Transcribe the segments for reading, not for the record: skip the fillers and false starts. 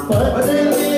बदले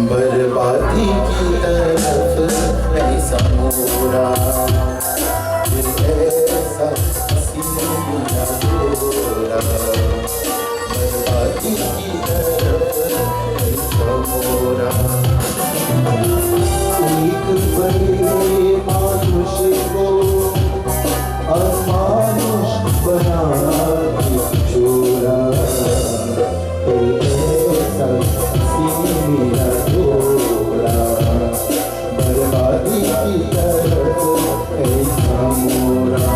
बर्बादी की तरफ ऐसा मोरा ऐसा सीने मेरा गोरा बर्बादी की तरफ ऐसा मोरा एक बड़े मानुष को अमानुष बना के छोड़ा ऐसा सीने मेरा गोरा बर्बादी की तरफ ऐसा मोरा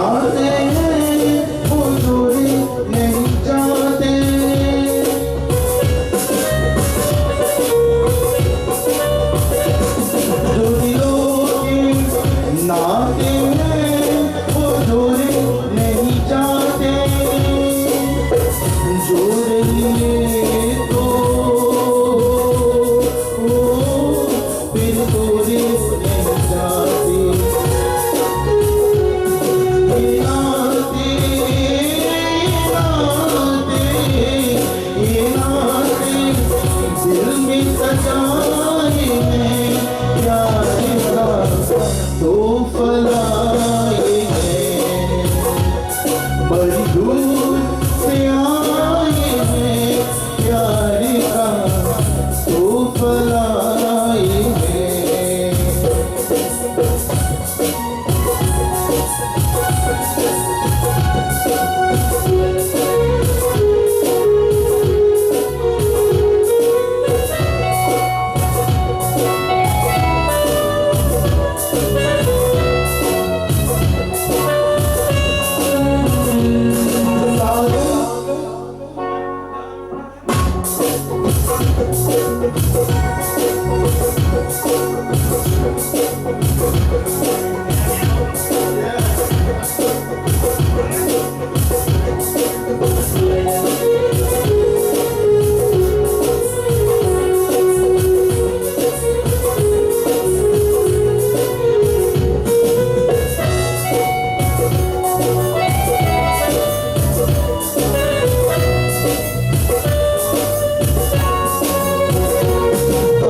चाहते हैं वो दूरी नहीं चाहते। जो दिलों के नाते हैं वो दूरी नहीं चाहते। जोड़ लिए तो फिर दूरी नहीं चाहते। ये नाते दिल में सजाए हैं प्यार का तो फलाए हैं। बड़ी दूर से आए हैं प्यार का तो फलाए हैं।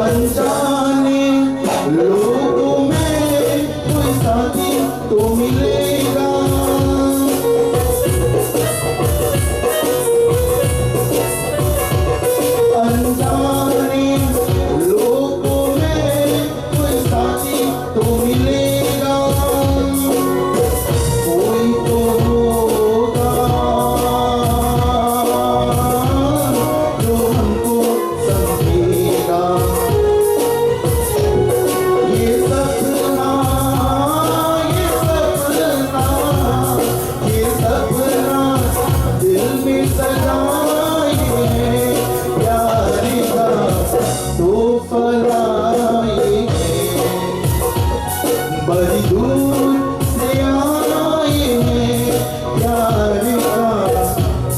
अनजाने लोगों में कोई साथी तो मिलेगा। अनजाने लोगों में कोई साथी तो मिलेगा। कोई तो होगा जो हमको समझेगा। ये सपना दिल में सजाए हैं प्यार का तो फलाए हैं। बड़ी दूर से आए हैं प्यार का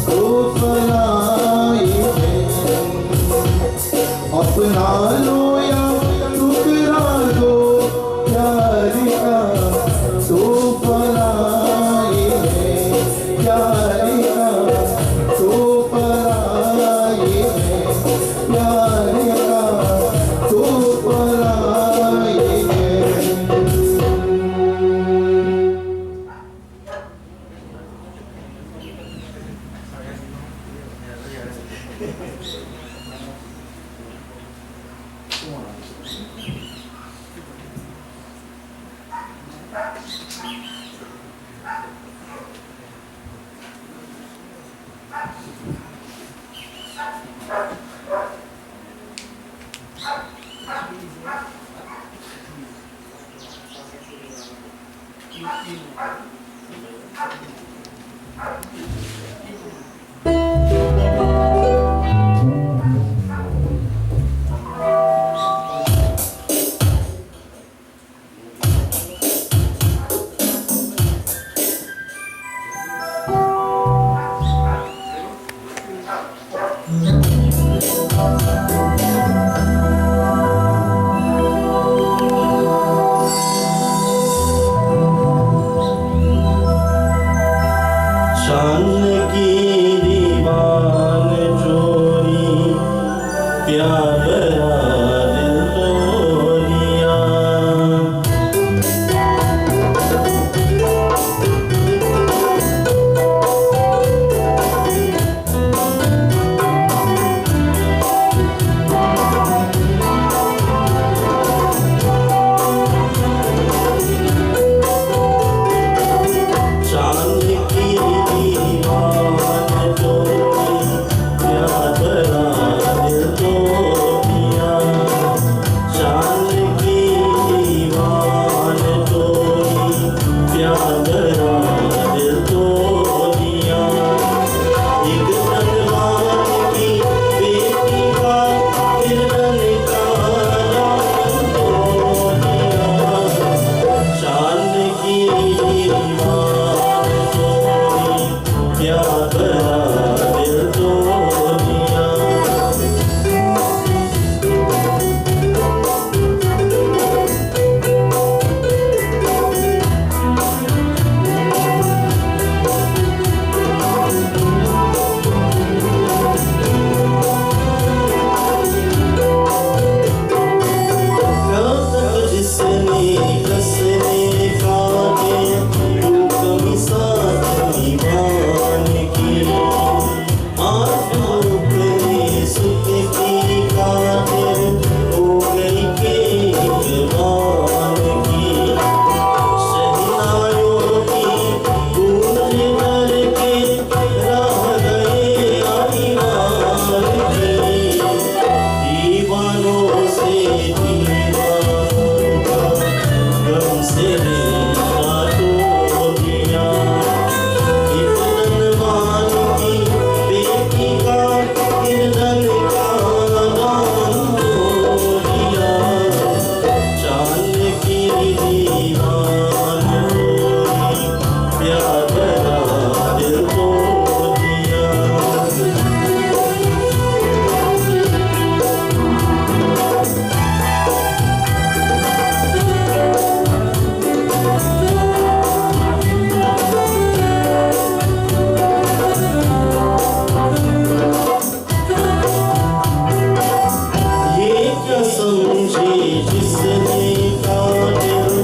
तो फलाए हैं। अपना लो या टुकरा दो प्यार का तो फलाए हैं। प्यार का तो फलाए हैं। प्यार का तो फलाए हैं। चांद की दीवार प्यार भरा दिल को दिया ये क्या समझे जिसने कहा दिल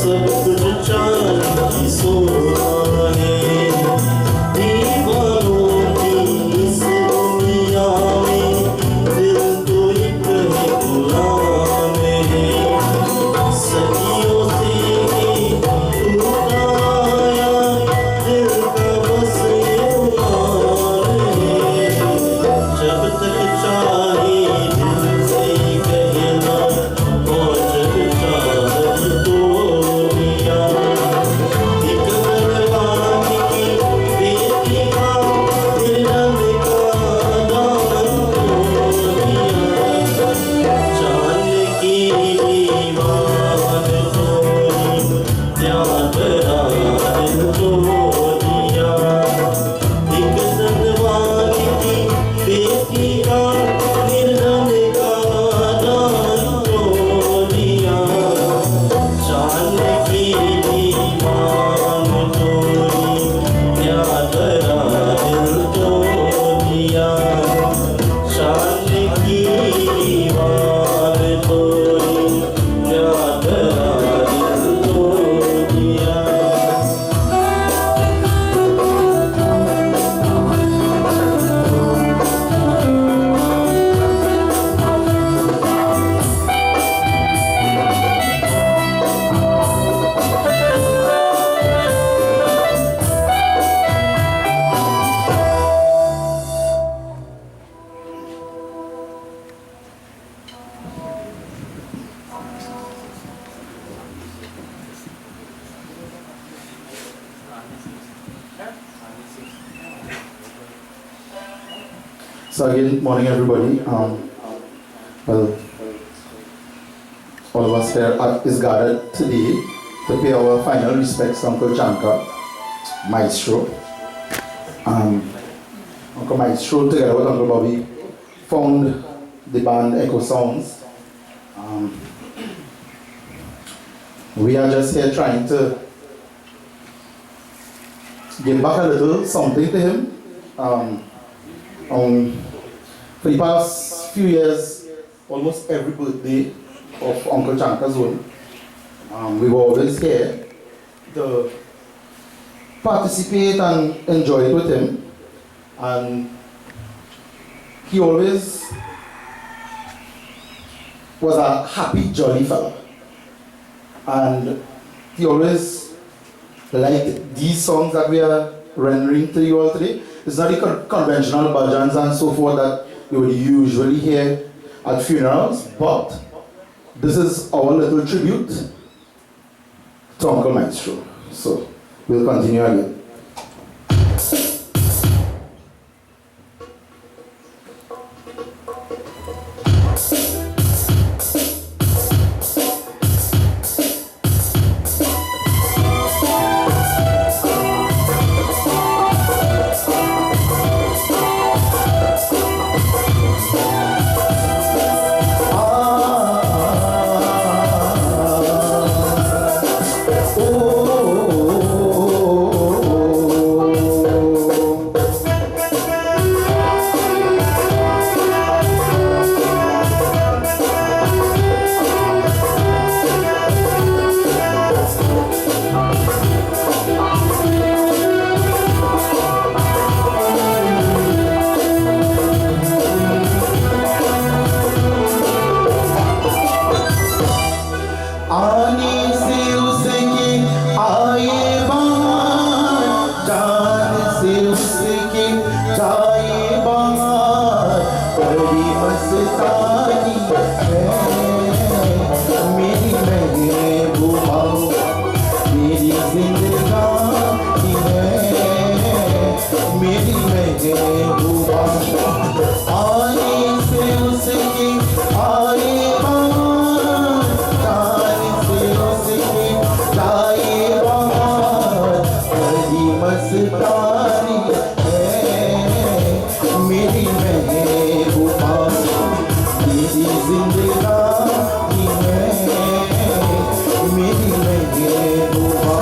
सब कुछ चांद की सोना है दीवानों की इस दुनिया में दिल तो एक है गुलाम है सदियों से टूटा आया दिल का बस ये उम्र है जब तक चाहे दिल से कहना और जब चाहे तो दिया एक दरवाजे की बेटी का दिल का दामन तोड़ दिया जान की दीवार तोड़ी प्यार भरा दिल को दिया एक दरवाजे की बेटी का निर्धन का दामन तोड़ दिया जान की दीवार तोड़ी प्यार भरा दिल को दिया जान की दीवार तोड़ी प्यार भरा दिल को दिया So again, morning everybody. Well, all of us here is gathered today to pay our final respects to Uncle Chanka, Maestro. Uncle Maestro together with Uncle Bobby found the band Echo Sounds. We are just here trying to give back a little something to him. For the past few years, almost every birthday of Uncle Chanka's own, we were always here to participate and enjoy it with him. And he always was a happy, jolly fella. And he always liked these songs that we are rendering to you all today. It's not the conventional bhajans and so forth that you would usually hear at funerals, but this is our little tribute to Uncle Maestro. So we'll continue again. मस्तानी है मेरी महबूबा मेरी जिंदगानी है मेरी महबूबा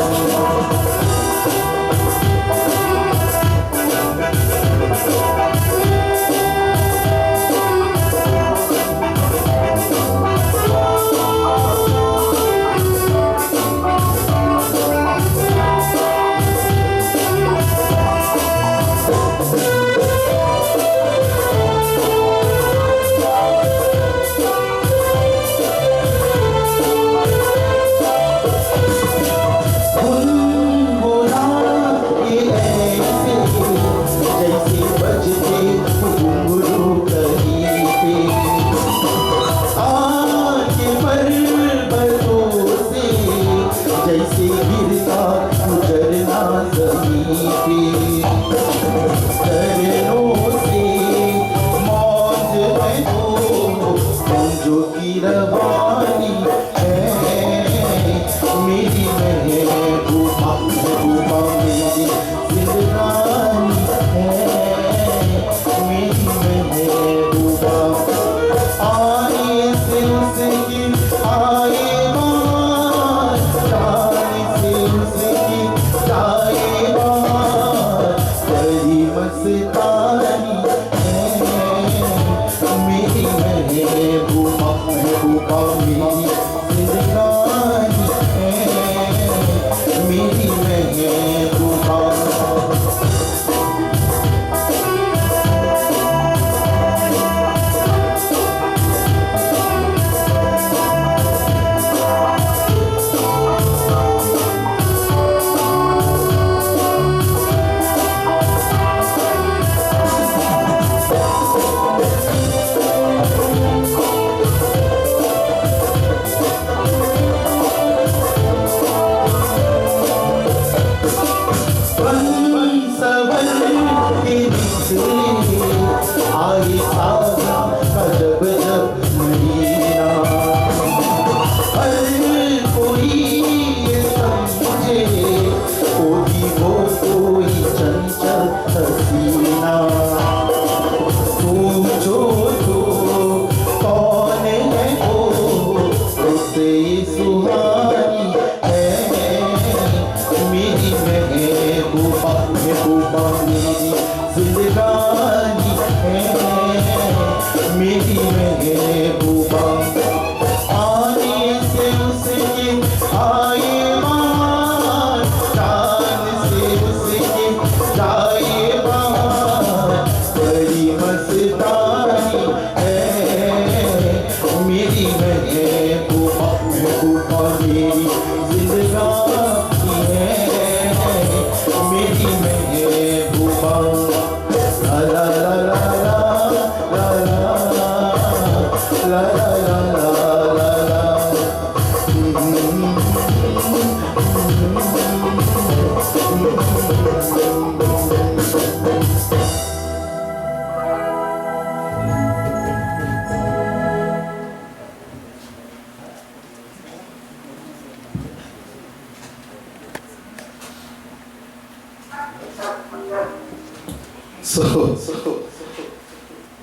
So,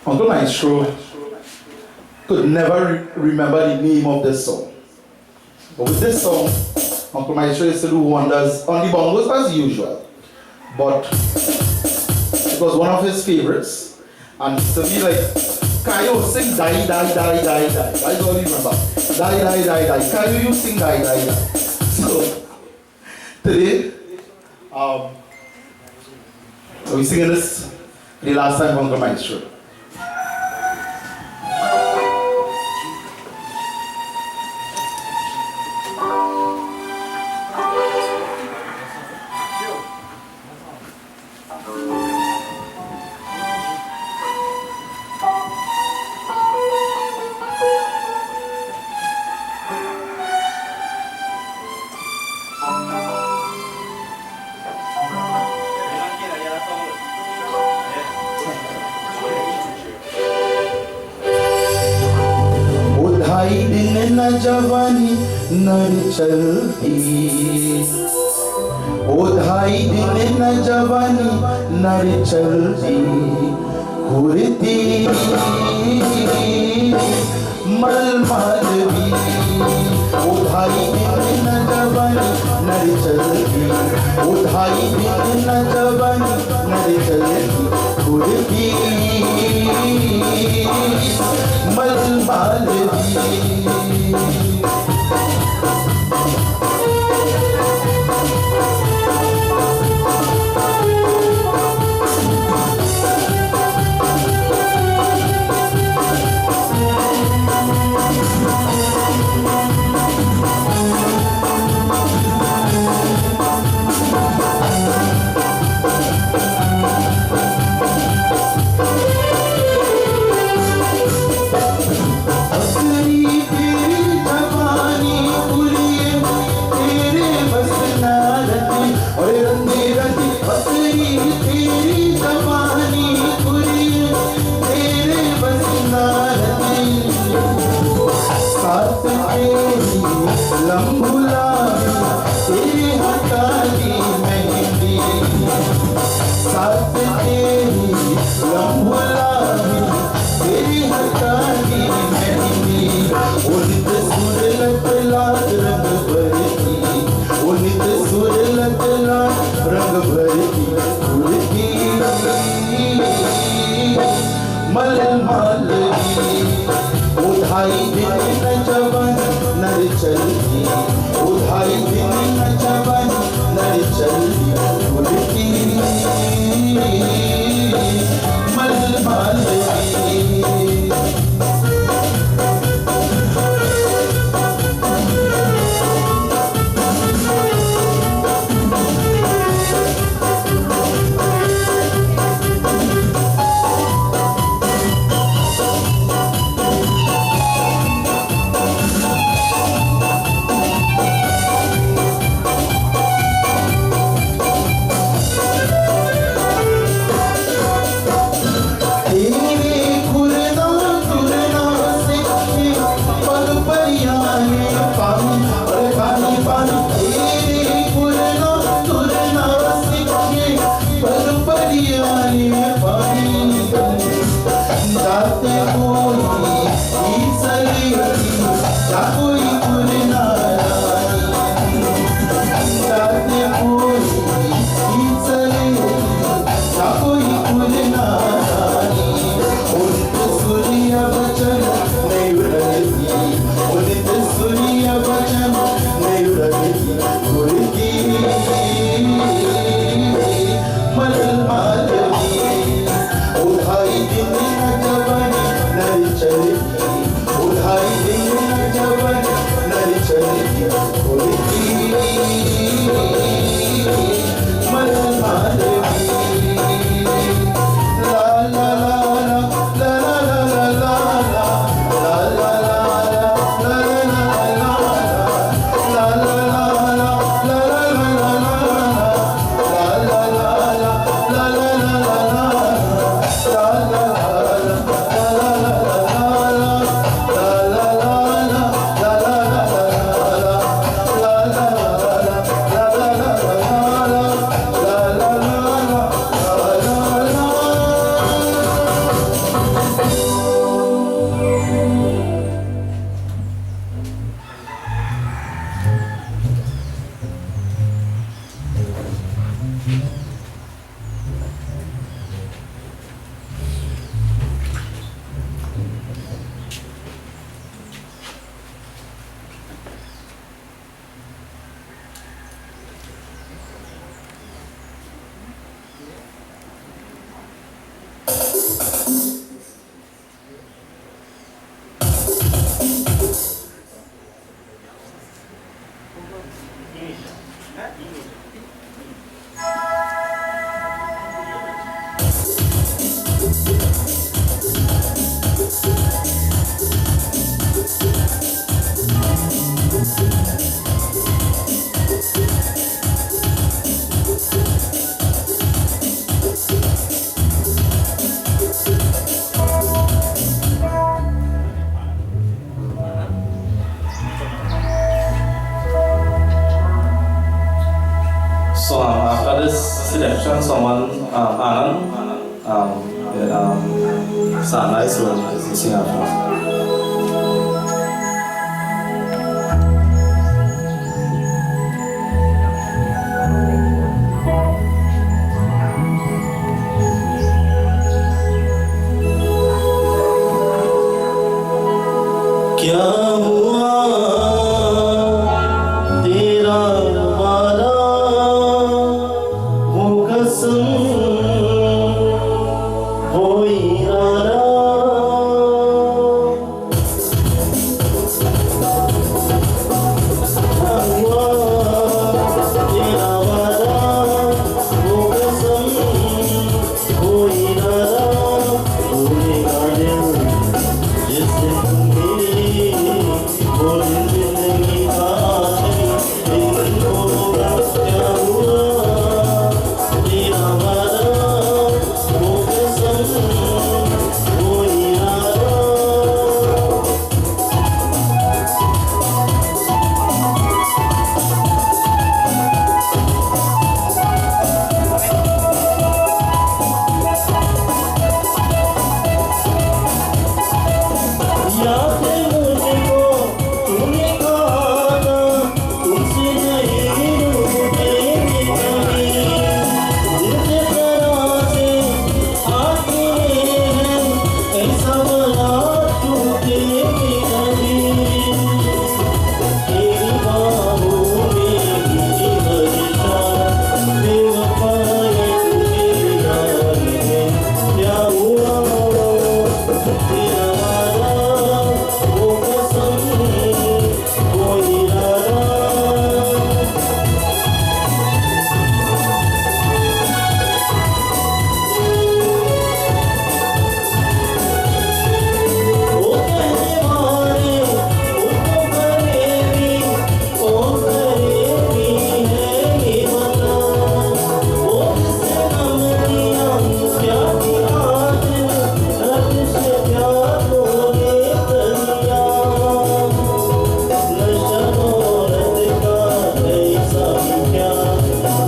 Uncle Maestro could never remember the name of this song. But with this song, Uncle Maestro used to do wonders on the bongos as usual. But it was one of his favorites. And he used to be like, Kayo, sing die, die, die, die, die. That's all you remember. Die, die, die, die. Kayo, you sing die, die, die. So, today, we're singing this the last time from the Maestro. न जवानी नर चलती ओ ढाई दिन न जवानी नर चलती कुर्ती मल मालवी उधाई दिन न जवन नर चलती उधाई दिन न जवन नर चलती कुर्ती मल Malvi suggestion, someone, Anand, Sana is going to sing after. क्या हुआ तेरा वादा वो कसम वो इरादा क्या हुआ तेरा वादा वो कसम वो इरादा भूलेगा दिल जिससे वो जिंदगी का लेकिन होगा क्या हुआ तेरा वादा वो कसम वो इरादा याद है मुझको तूने कहा था तुमसे नहीं रूठेंगे कभी दिल से तरह से आते हैं ऐसा वाला टूटेंगे कभी तेरी बाहों में भीगी हमेशा बेवफाई तुझे याद है क्या हुआ तेरा वादा वो कसम वो इरादा वो कहने वाले उनको करेगी कौन करेगी है ये बता वो जिससे गम किया क्या किया दिल रब से प्यार को देख लिया नशा दौलत का ऐसा क्या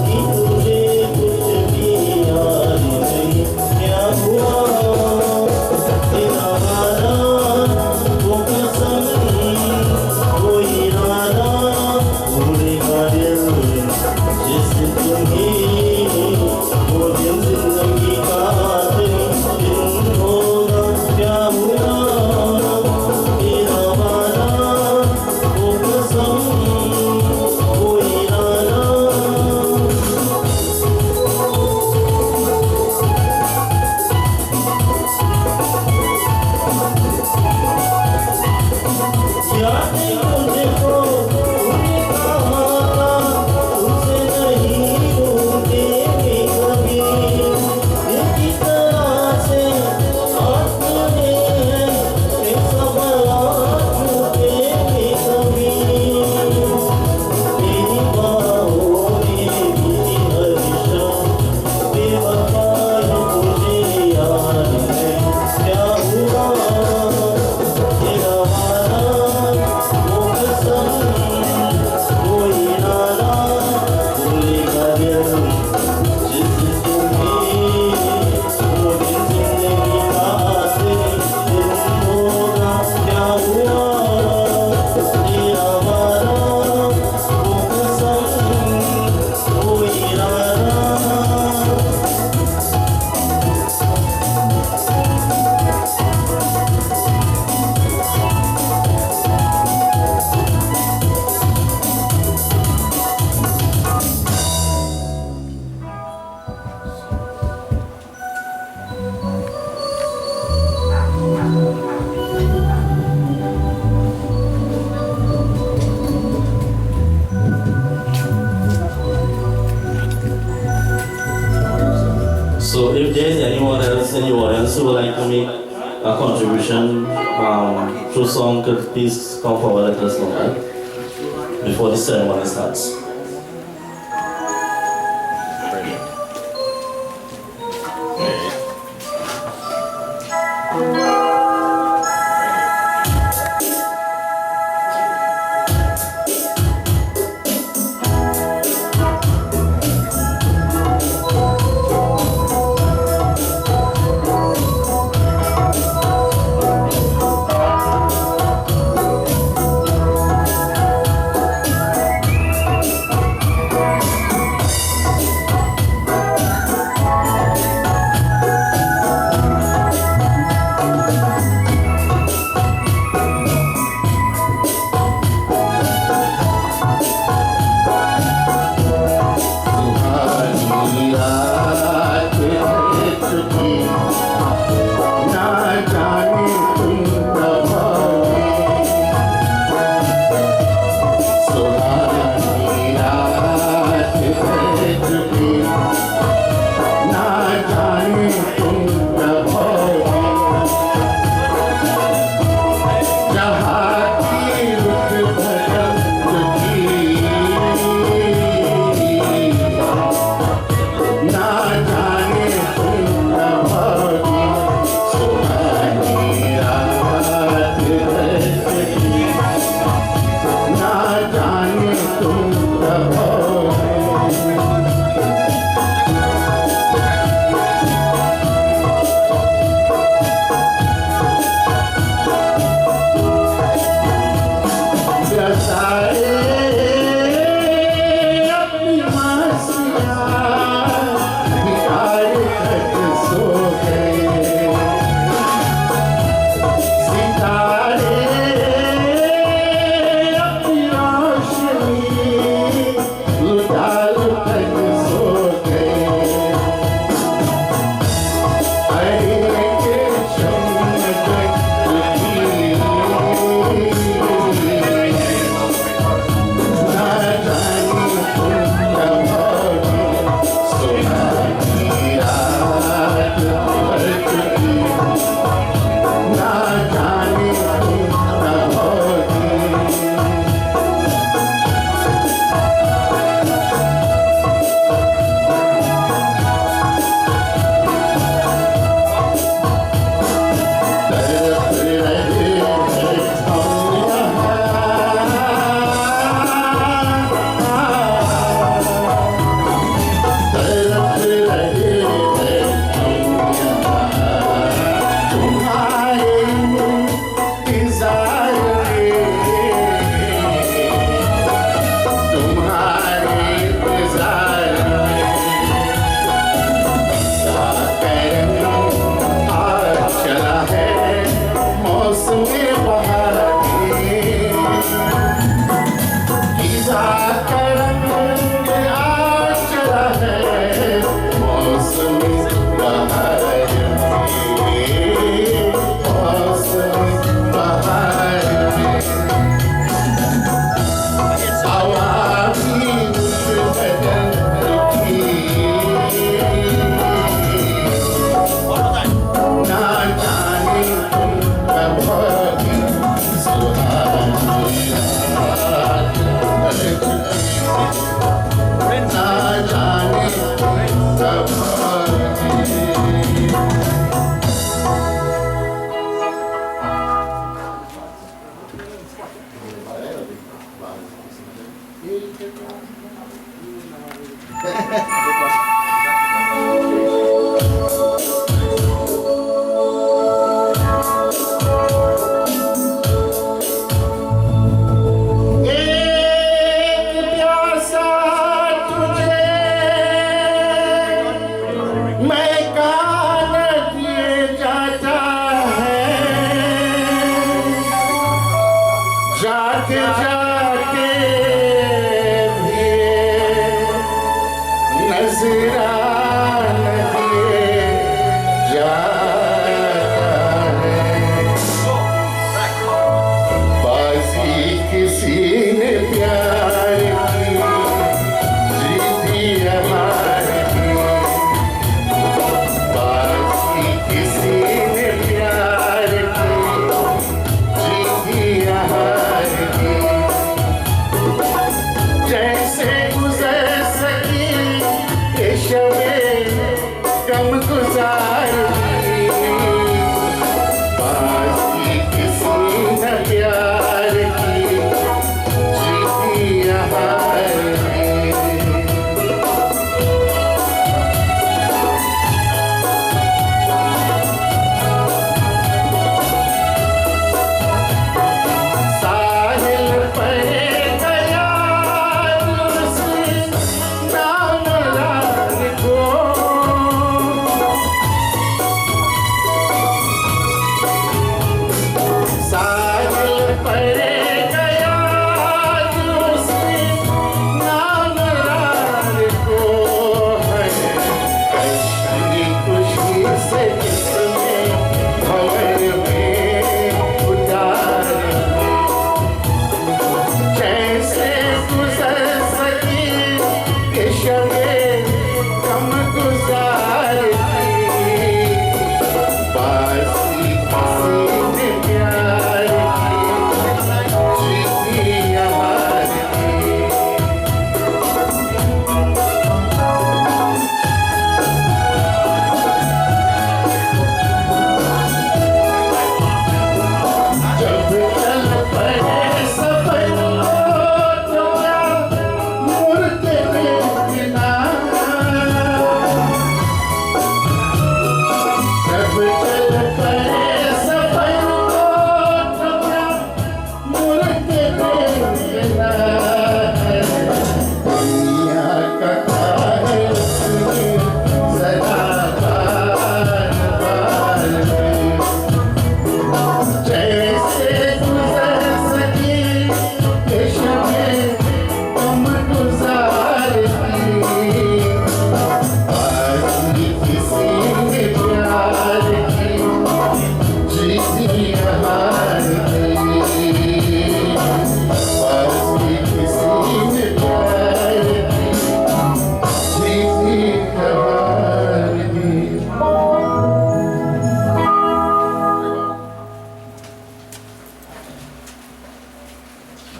कि तुझे कुछ भी याद नहीं क्या हुआ तेरा वादा वो कसम वो इरादा भूलेगा दिल जिससे तुम्हें वो दिन जिंदगी का दिन होगा क्या हुआ तेरा वादा वो कसम वो इरादा याद है मुझको तूने कहा था तुमसे नहीं रूठेंगे कभी दिल की तरह से आते हैं ऐसा वाला टूटेंगे कभी तेरी बाहों में भीगी हमेशा बेवफाई तुझे याद है क्या हुआ तेरा वादा वो कसम वो इरादा भूलेगा दिल जिससे तुम्हें वो दिन जिंदगी का दिन होगा क्या हुआ तेरा वादा वो कसम वो इरादा So if there's anyone else in the audience who would like to make a contribution through song, could please come forward and let us know, right? Before the ceremony starts.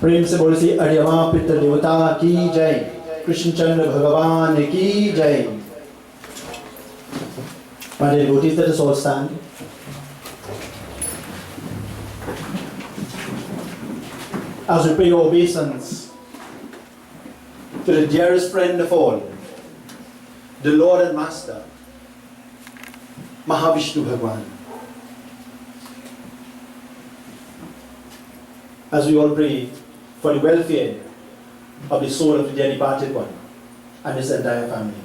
प्रेम से बोले सी अरियमा पितृ देवता की जय, कृष्णचंद्र भगवान की जय। My devotees, let us all stand. As we pay obeisance to the dearest friend of all, the Lord and Master, Mahavishnu Bhagwan. As we all pray for the welfare of the soul of the dear departed one and his entire family.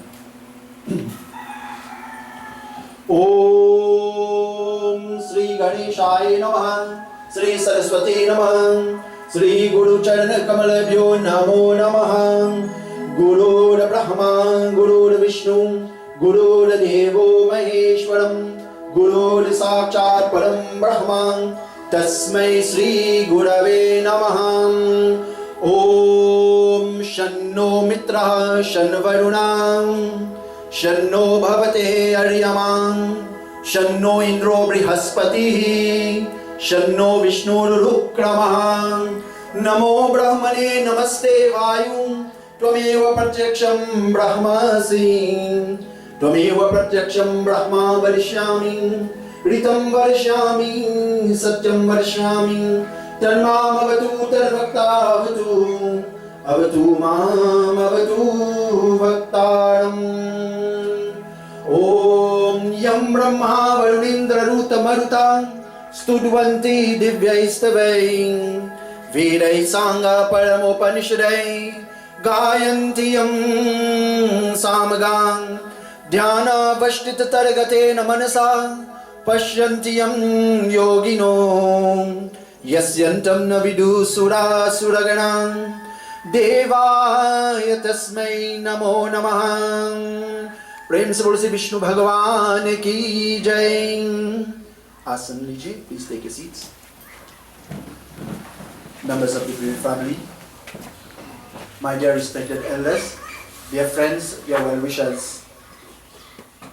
Om Sri Ganeshaya Namaha, Sri Saraswati Namaha, Sri Guru Charana Kamalabhyo Namo Namaha. Guru Brahma, Guru Vishnu, Guru Devo Maheshwaram, Guru Sakshat Param Brahman, Tasmai Sri Gurave Namaha. Om Shanno Mitra Shanvarunam, Shanno Bhavate Aryamam, Shanno Indro Brihaspati, Shanno Vishnu Rukramah. Namo Brahmane Namaste Vayu, Tvameva Pratyaksham Brahmasi, Tvameva Pratyaksham Brahma Varishyami, Ritam Varishyami, Satyam Varishyami, Tanmam Avatu Tanvakta Avatu, Avatu Mam Avatu Vaktaram. Om Yam Brahma Varunindra Ruta Maruta, Studvanti Divyaistavai, Vedai Sangha Paramopanishadai, Gayanti Yam Samagang, Dhyana Vashtita Targatena Manasa, Pashyanti Yam Yogino, Yasyantam Navidu Sura Suraganam, Devaya Tasmai Namo Namaha. प्रेम से बोलो से विष्णु भगवान की जय। आसन लीजिए, please take your seats. Members of the Green family, my dear respected elders, dear friends, dear well-wishers,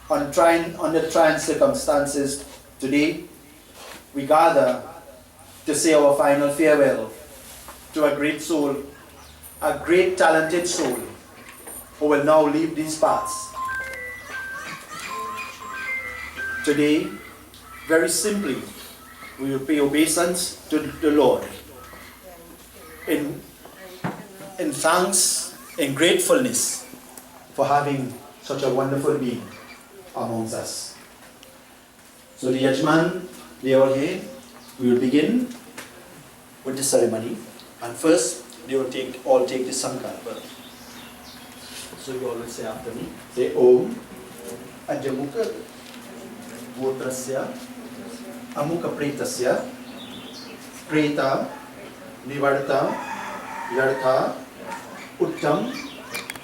on the trying circumstances today, we gather to say our final farewell to a great soul, a great talented soul, who will now leave these paths. Today, very simply, we will pay obeisance to the Lord in thanks, in gratefulness for having such a wonderful being amongst us. So the Yajman, they are here. We will begin with the ceremony, and first they will all take the sankalpa. So you always say after me, say Om Ajamukha Gotrasya Amukha Pretasya Preta Nivarta Yartha Uttam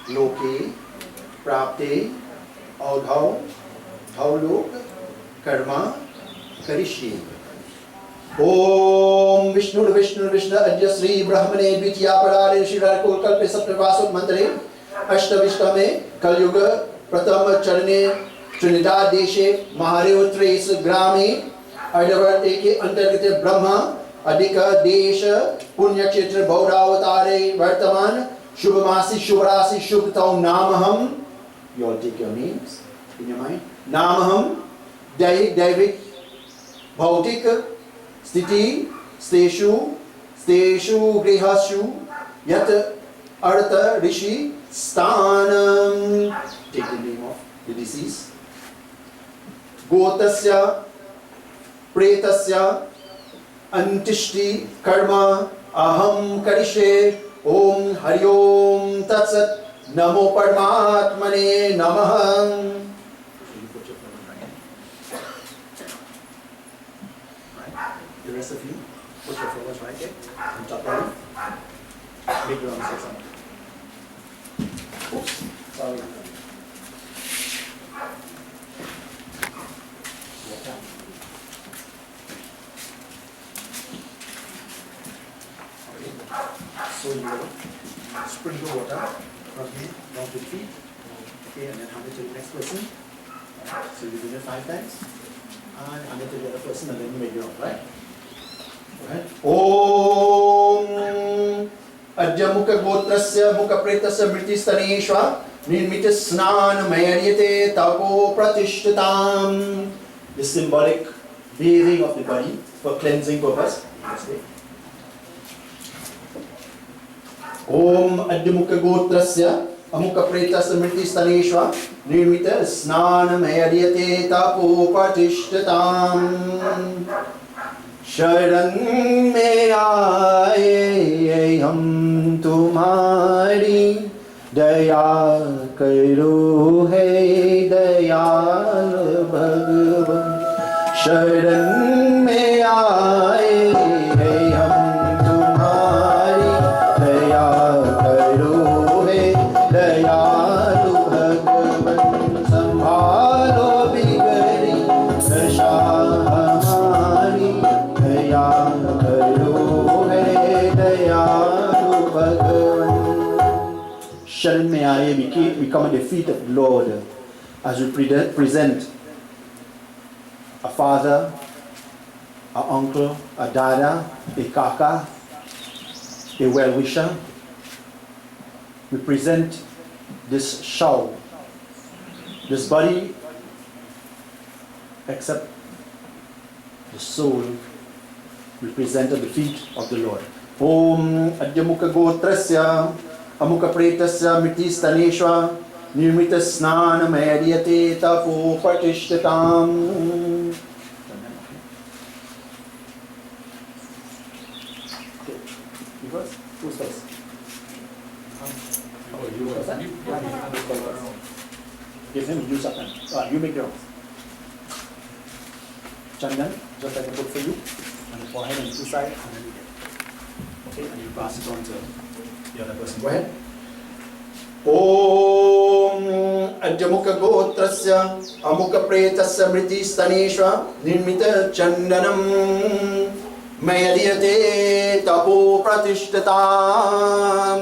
Loke Prapte Audhav Dhaulok Karma Karishye. Om Vishnu Vishnu Vishnu Ajyasri Brahmane Vitya Parare Shirar Kolkalpe Saptavasut Mandre Ashtavishkame Kalyuga Pratham Charane Trinidad Deshe Maharevtres Grame Adavate ke Antargate Brahma Adhika Desha Punyakshetra Bauravatare Vartaman Shubhamasi Shubhrasi Shubhtaum Namaham. You all take your names in your mind. Namaham Daivik Bhautik Sthiti Steshu Grihashu Yat Artha Rishi Stanam. Take the name of the deceased. Gotasya Pretasya Antishti Karma Aham Karishe. Om Hari Om Tatsat Namo Paramatmane Namaha. The rest of you, put your flowers right here on top of it. Make your own say something. Oops, sorry. So you will sprinkle water from here down to the feet. Okay, and then hand it to the next person. So you do it 5 times. And hand it to the other person, and then you make your own, right? Go ahead. Om Adya Mukha Gotrasya Mukha Pretasya Mritistaneshva Nirmita Snan Mayariyate Tapo Pratishtatam. The symbolic bathing of the body for cleansing purpose. Om Adya Mukha Gotrasya Amukha Pretasya Mritistaneshva Nirmita Snan Mayariyate Tapo Pratishtatam. शरण में आए हम तुम्हारी दया करो है दयाल भगवान शरण में आए हम तुम्हारी दया करो है दयालु भगवान संभालो बिगड़ी दशा हमारी दया करो है दयालु भगवान शरण में आए we come at the feet of the Lord as we present a father, a uncle, a dada, a kaka, a well-wisher. We present this shell, this body, except the soul, we present at the feet of the Lord. Om Adyamukha Gotrasya Amukha Pretasya Mritistaneshva Nirmita Snana Mayariyate Tapo Pratishtatam. Who's first? You first, huh? Give him juice up. You make your own. Chandan, just like I put for you, on the forehead and two sides, and then you get. Okay, and you pass it on to the other person. Go ahead. Om Adyamukha Gotrasya Amukha Pretasya Mritistaneshva Nirmita Chandanam Mayariyate Tapo Pratishtatam.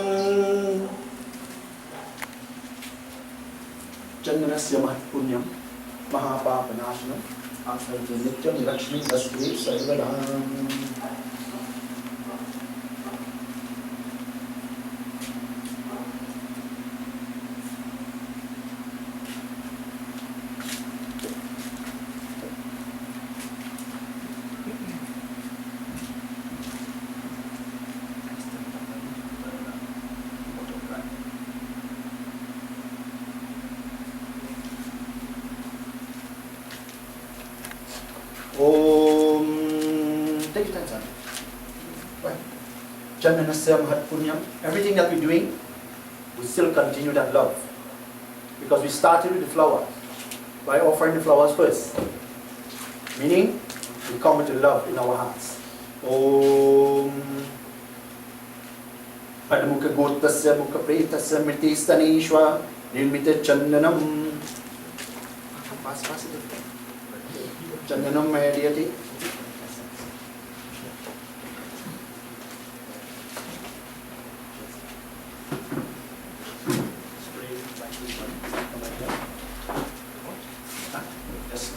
Chandanasya Mahatpunyam Mahapapanashanam Asarati Nityam Lakshmi Vasudhi Sarvadam. Take your time, son. Right. Chandanasya Mahatpunyam. Everything that we're doing, we still continue that love. Because we started with the flower, by offering the flowers first. Meaning, we come with the love in our hearts. Om Adamukha Gotrasya Mukha Pretasya Mritistaneshva Nirmita Chandanam. Pass it. Chandanam Mayariyate.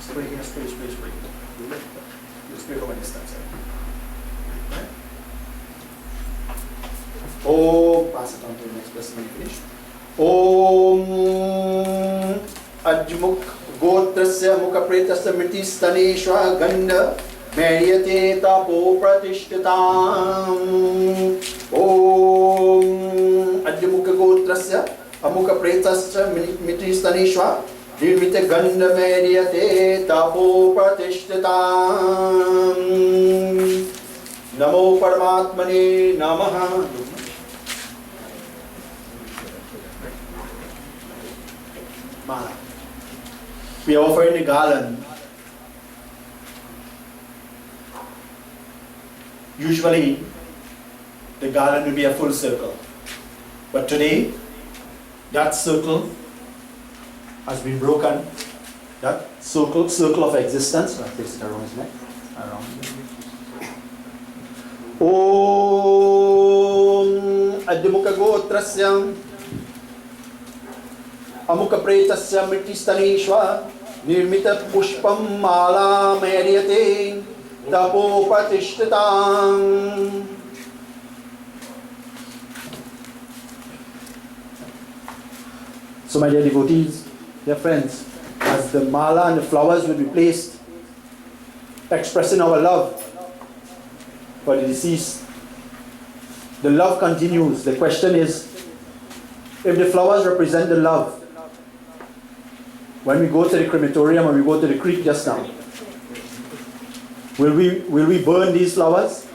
Spray. You spray from a distance. Right? Oh, pass it on to the next person when you finish. Om Adjumukh Gotrasya Mukha Pretasya Mritistaneshva Ganda Mayariyate Tapo Pratishtatam. Om Adjumukha Gotrasya Amukha Pretasya Mritistaneshva Nirmita Ganda Mayariyate Tapo Pratishtatam. Namo Paramatmane Namaha. Mala. We are offering a garland. Usually, the garland will be a full circle. But today, that circle has been broken. That circle of existence. I'll place it around his neck. Around. Om Adimukha Gotrasya Amukha Pretasya Mritistaneshva Nirmita Pushpam Mala Mayariyate Tapo Pratishtatam. So my dear devotees, dear friends, as the mala and the flowers will be placed, expressing our love for the deceased, the love continues. The question is, if the flowers represent the love, when we go to the crematorium or we go to the creek just now, will we burn these flowers?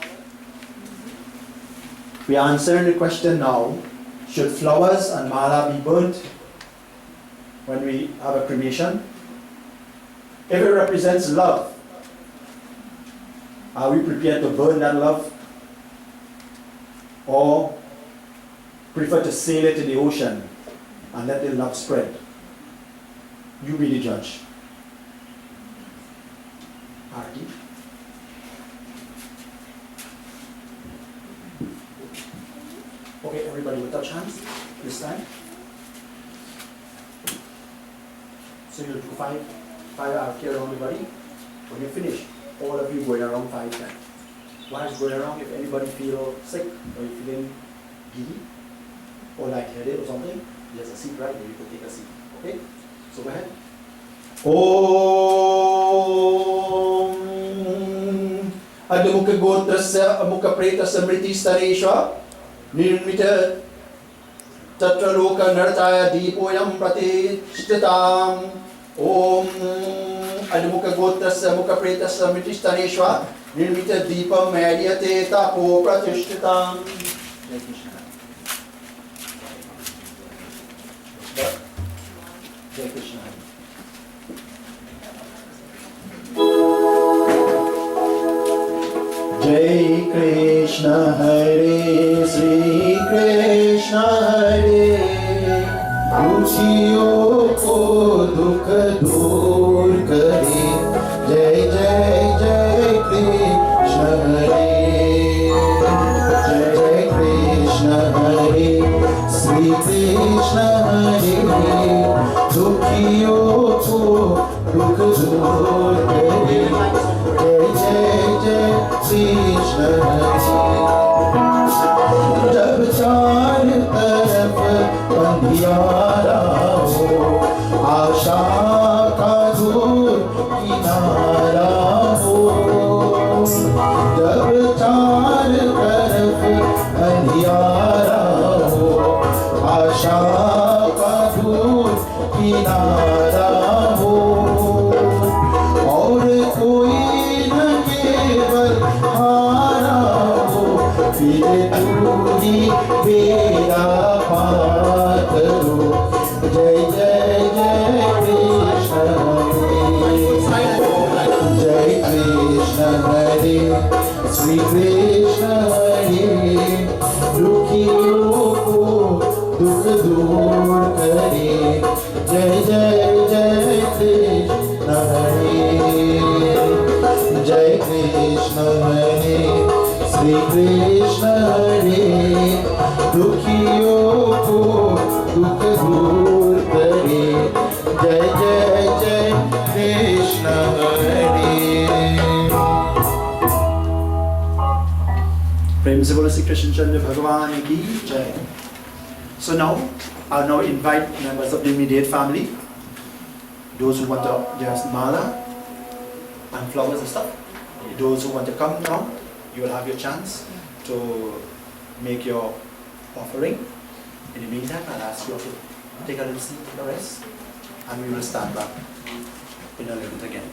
We are answering the question now, should flowers and mala be burnt when we have a cremation? If it represents love, are we prepared to burn that love? Or prefer to sail it in the ocean and let the love spread? You be the judge. Arti? Okay, everybody will touch hands this time. So you'll do five arti around the body. When you finish, all of you going around 5 times. While going around, if anybody feel sick or you're feeling giddy or lightheaded or something, there's a seat right there, you can take a seat. Okay? So go ahead. Om Adamukha Gotrasya Amukha Pretasya Mritistareshwa Nirmita Tatra Loka Nartaya Deepoyam Pratishtatam. Om Adamukha Gotrasya Amukha Pretasya Mritistareshwa Nirmita Deepam Madhyate Tapo Pratishtatam. Jai Krishna. Jai Krishna. Jai Krishna Hare Sri Krishna Hare Dushiyon ko dukh dur kare Jai Jai Jai Krishna Hare Jai Krishna Hare Sri Krishna Hare Dukhiyon ko dukh dur kare Jai Jai Jai Krishna जब चार तरफ अंधियारा हो आशा का दूर किनारा हो जब चार तरफ अंधियारा हो आशा का दूर किनारा हो और कोई न केवल हारा हो फिर तू ही बेड़ा पार करो जय जय जय कृष्ण हरे जय कृष्ण हरे श्री कृष्ण हरे दुखियों को दुख दूर करे जय जय जय कृष्ण हरे जय कृष्ण हरे Shri Krishna Hare Dukhiyon ko dukh dur kare Jai Jai Jai Krishna Hare Prem se bolo Shri Krishna Chandra Bhagavan ki Jai. So now, I'll now invite members of the immediate family, those who want to just mala and flowers and stuff, those who want to come now. You will have your chance to make your offering. In the meantime, I'll ask you to take a little seat for the rest, and we will stand back in a little bit again.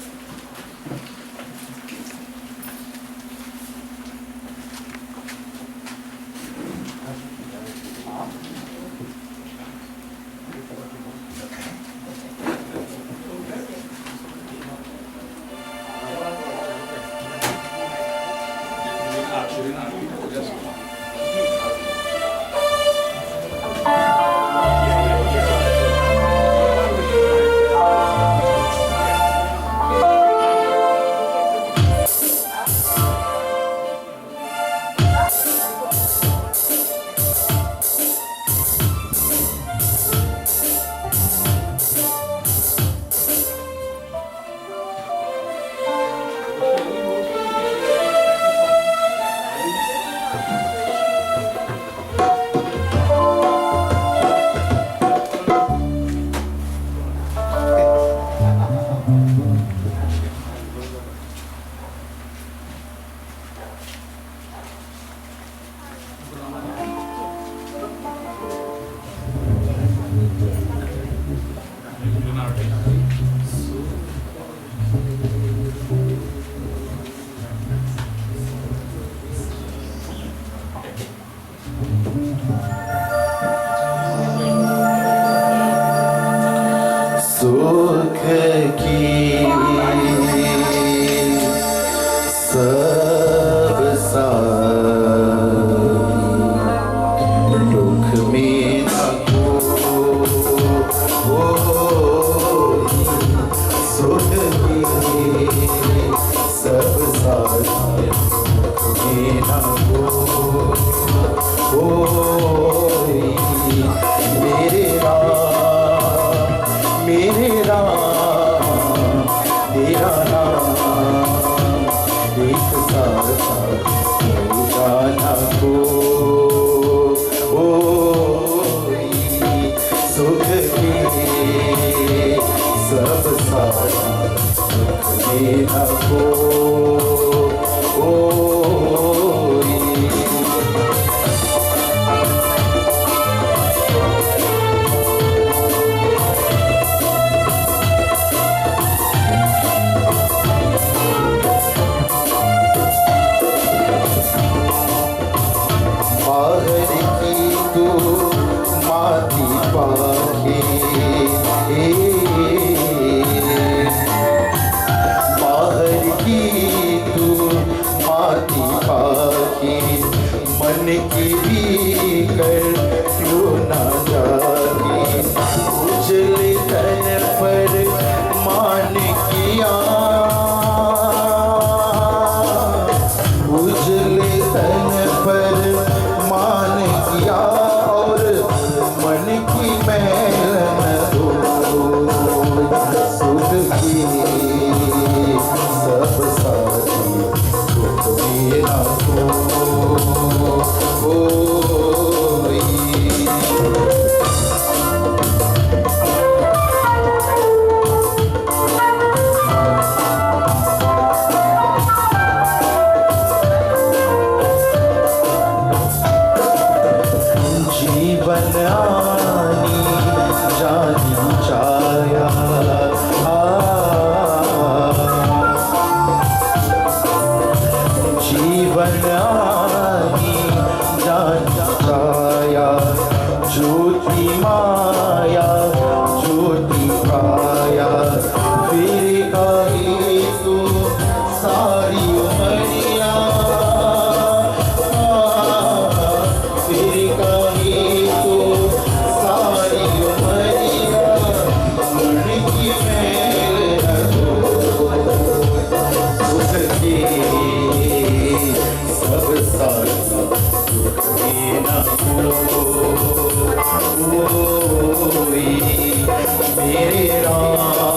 तेरा नाम एक साथ हो जाना को सुख के सब साथ सुख देना को मन की भी कर क्यों ना जागे उजले तन पर मान किया उजले तन पर मान किया और मन की मैल न धो सुध की सब साथी सुख मेरा जीवन आनी जानी चाया जीवन आनी जानी चाया ज्योति माया ज्योति पाया फिर कही तू सारी उमरिया फिर कही तू सारी उमरिया मन की मैल सुख के सब साथ सुख देना मेरे राम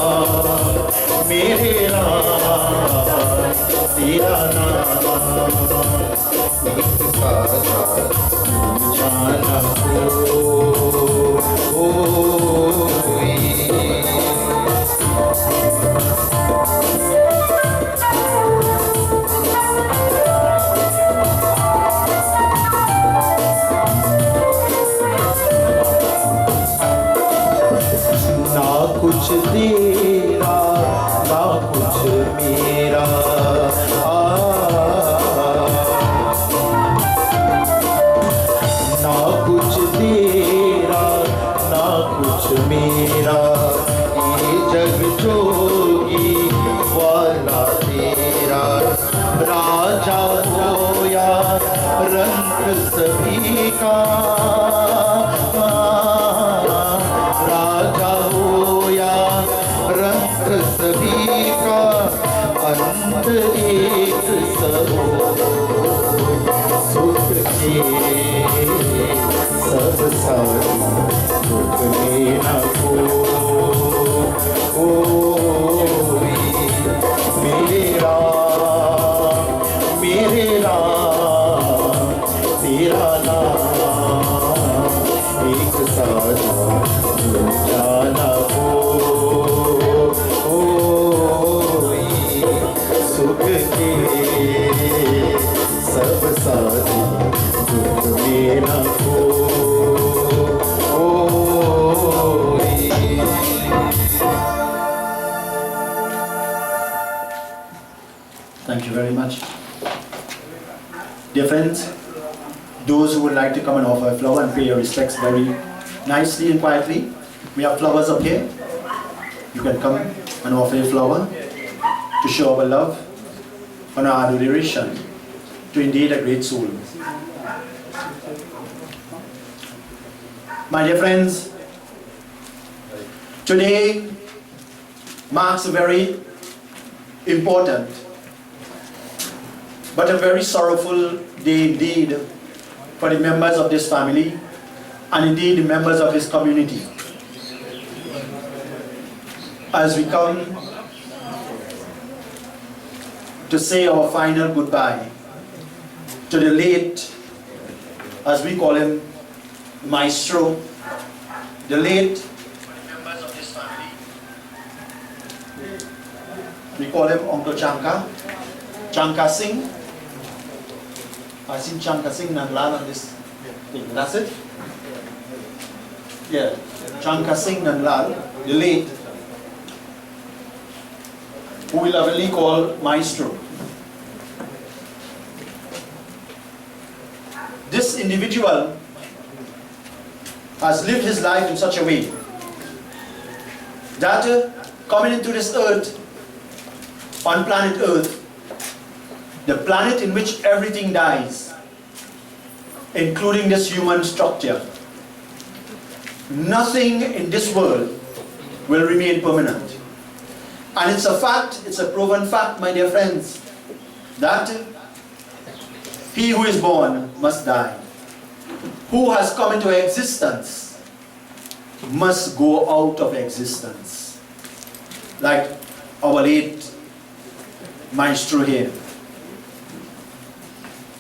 तेरा नाम एक साथ जाना ना कुछ तेरा ना कुछ मेरा ना कुछ तेरा ना कुछ मेरा ये जग जोगी वाला तेरा राजा होया रंग सभी का राजा होया रंग सभी का अंत एक सरो सुख के सब साथ सुख लेना मेरे राम तेरा नाम एक साथ जाना सुख के सब साथी दुख लेना Thank you very much. Dear friends, those who would like to come and offer a flower and pay your respects very nicely and quietly, we have flowers up here. You can come and offer a flower to show our love and our adoration to indeed a great soul. My dear friends, today marks a very important but a very sorrowful day indeed for the members of this family and indeed the members of this community. As we come to say our final goodbye to the late, as we call him, Maestro, the late members of this family. We call him Uncle Chanka, Chanka Singh. I seen Chanka Singh Nandlal on this thing. That's it? Yeah, Chanka Singh Nandlal, the late, who we lovingly call Maestro. This individual has lived his life in such a way that coming into this earth, on planet Earth, the planet in which everything dies, including this human structure, nothing in this world will remain permanent. And it's a fact, it's a proven fact, my dear friends, that he who is born must die. Who has come into existence must go out of existence. Like our late Maestro here.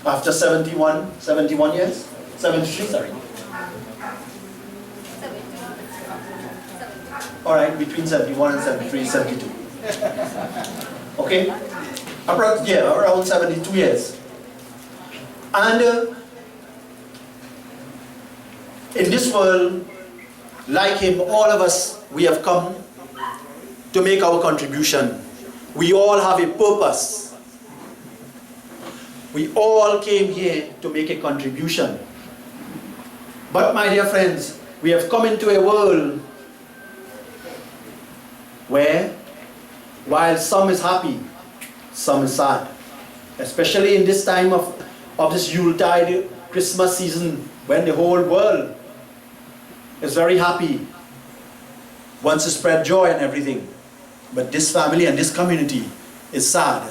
After 71 years? 73, sorry. Alright, between 71 and 73, 72. Okay? Around 72 years. And in this world, like him, all of us, we have come to make our contribution. We all have a purpose. We all came here to make a contribution. But my dear friends, we have come into a world where, while some is happy, some is sad. Especially in this time of this Yuletide Christmas season, when the whole world is very happy, wants to spread joy and everything. But this family and this community is sad.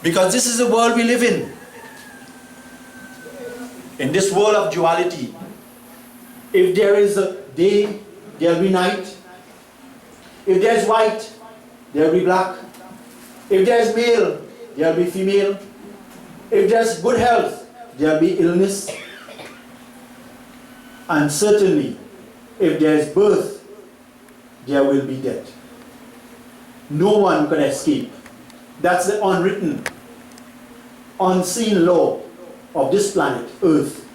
Because this is the world we live in. In this world of duality, if there is a day, there will be night. If there is white, there will be black. If there is male, there will be female. If there is good health, there will be illness. And certainly, if there is birth, there will be death. No one can escape. That's the unwritten, unseen law of this planet, Earth.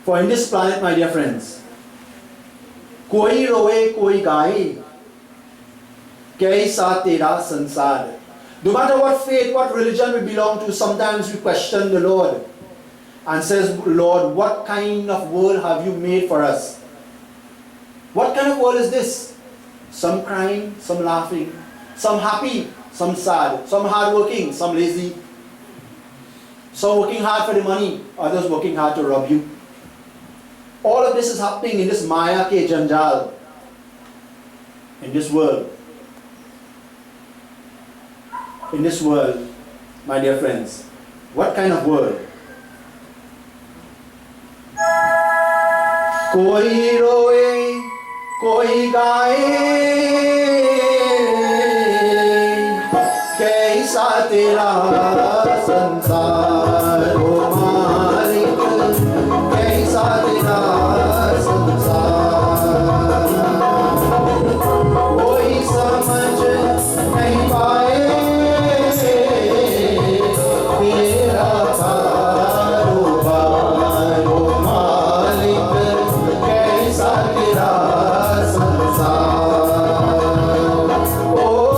For in this planet, my dear friends, koi roe koi gaye, kaisa tera sansar. No matter what faith, what religion we belong to, sometimes we question the Lord and says, Lord, what kind of world have you made for us? What kind of world is this? Some crying, some laughing, some happy, some sad, some hardworking, some lazy, some working hard for the money, others working hard to rob you. All of this is happening in this Maya ke Janjal, in this world. In this world, my dear friends, what kind of world? Koi roe, koi gaye, kaisa tera sansar, o Malik, kaisa tera sansar. Koi samajh nahi paaye, tera karobar, o Malik, kaisa tera sansar. Oh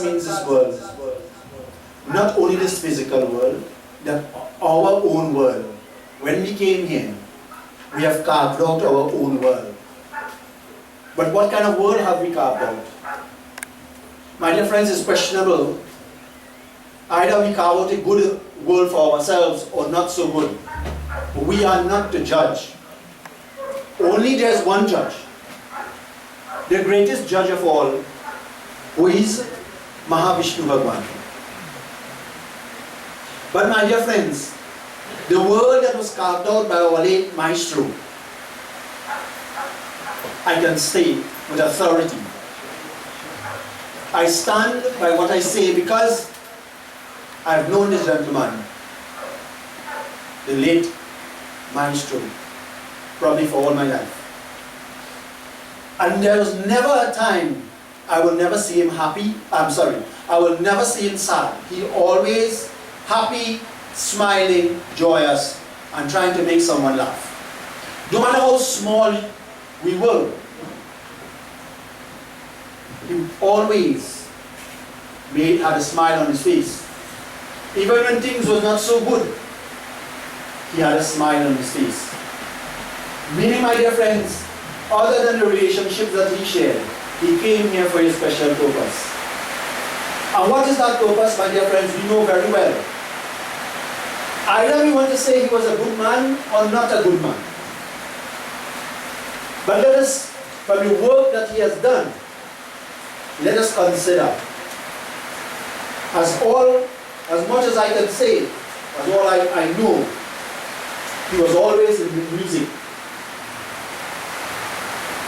against this world. Not only this physical world, that our own world. When we came here, we have carved out our own world. But what kind of world have we carved out? My dear friends, it's questionable. Either we carve out a good world for ourselves or not so good. We are not the judge. Only there's one judge. The greatest judge of all, who is Mahavishnu Bhagwan. But my dear friends, the world that was carved out by our late Maestro, I can say with authority. I stand by what I say because I've known this gentleman, the late Maestro, probably for all my life. And there was never a time I will never see him happy. I will never see him sad. He always happy, smiling, joyous, and trying to make someone laugh. No matter how small we were, he always had a smile on his face. Even when things were not so good, he had a smile on his face. Meaning, my dear friends, other than the relationships that he shared, he came here for a special purpose. And what is that purpose, my dear friends? We know very well. Either we want to say he was a good man or not a good man. But let us, from the work that he has done, let us consider, as much as I can say, as all I know, he was always in the music.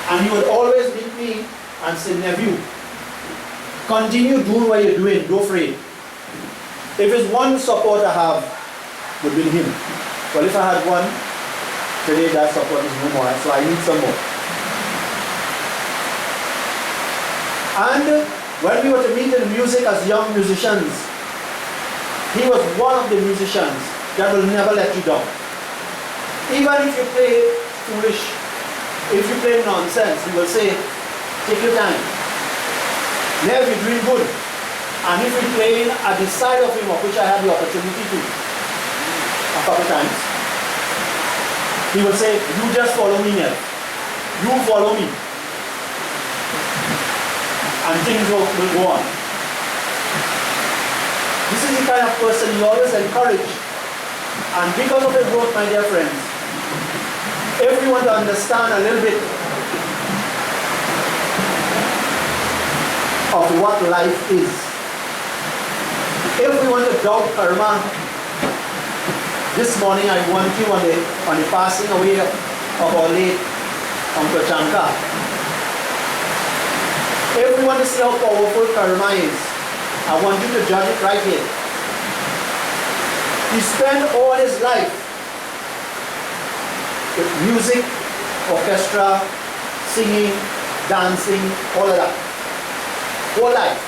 And he would always meet me and say, nephew, continue doing what you're doing, don't afraid. If it's one support I have, would be him. Well, if I had one, today that support is no more, so I need some more. And when we were to meet in music as young musicians, he was one of the musicians that will never let you down. Even if you play foolish, if you play nonsense, he will say, take your time. Never be doing good. And if you're playing at the side of him, of which I had the opportunity to, a couple times, he will say, you just follow me now. You follow me. And things will go on. This is the kind of person he always encouraged. And because of his work, my dear friends, if we want to understand a little bit of what life is, if we want to doubt karma, this morning I want you on the passing away of our late Uncle Chanka. If we want to see how powerful karma is, I want you to judge it right here. He spent all his life with music, orchestra, singing, dancing, all of that. Whole life.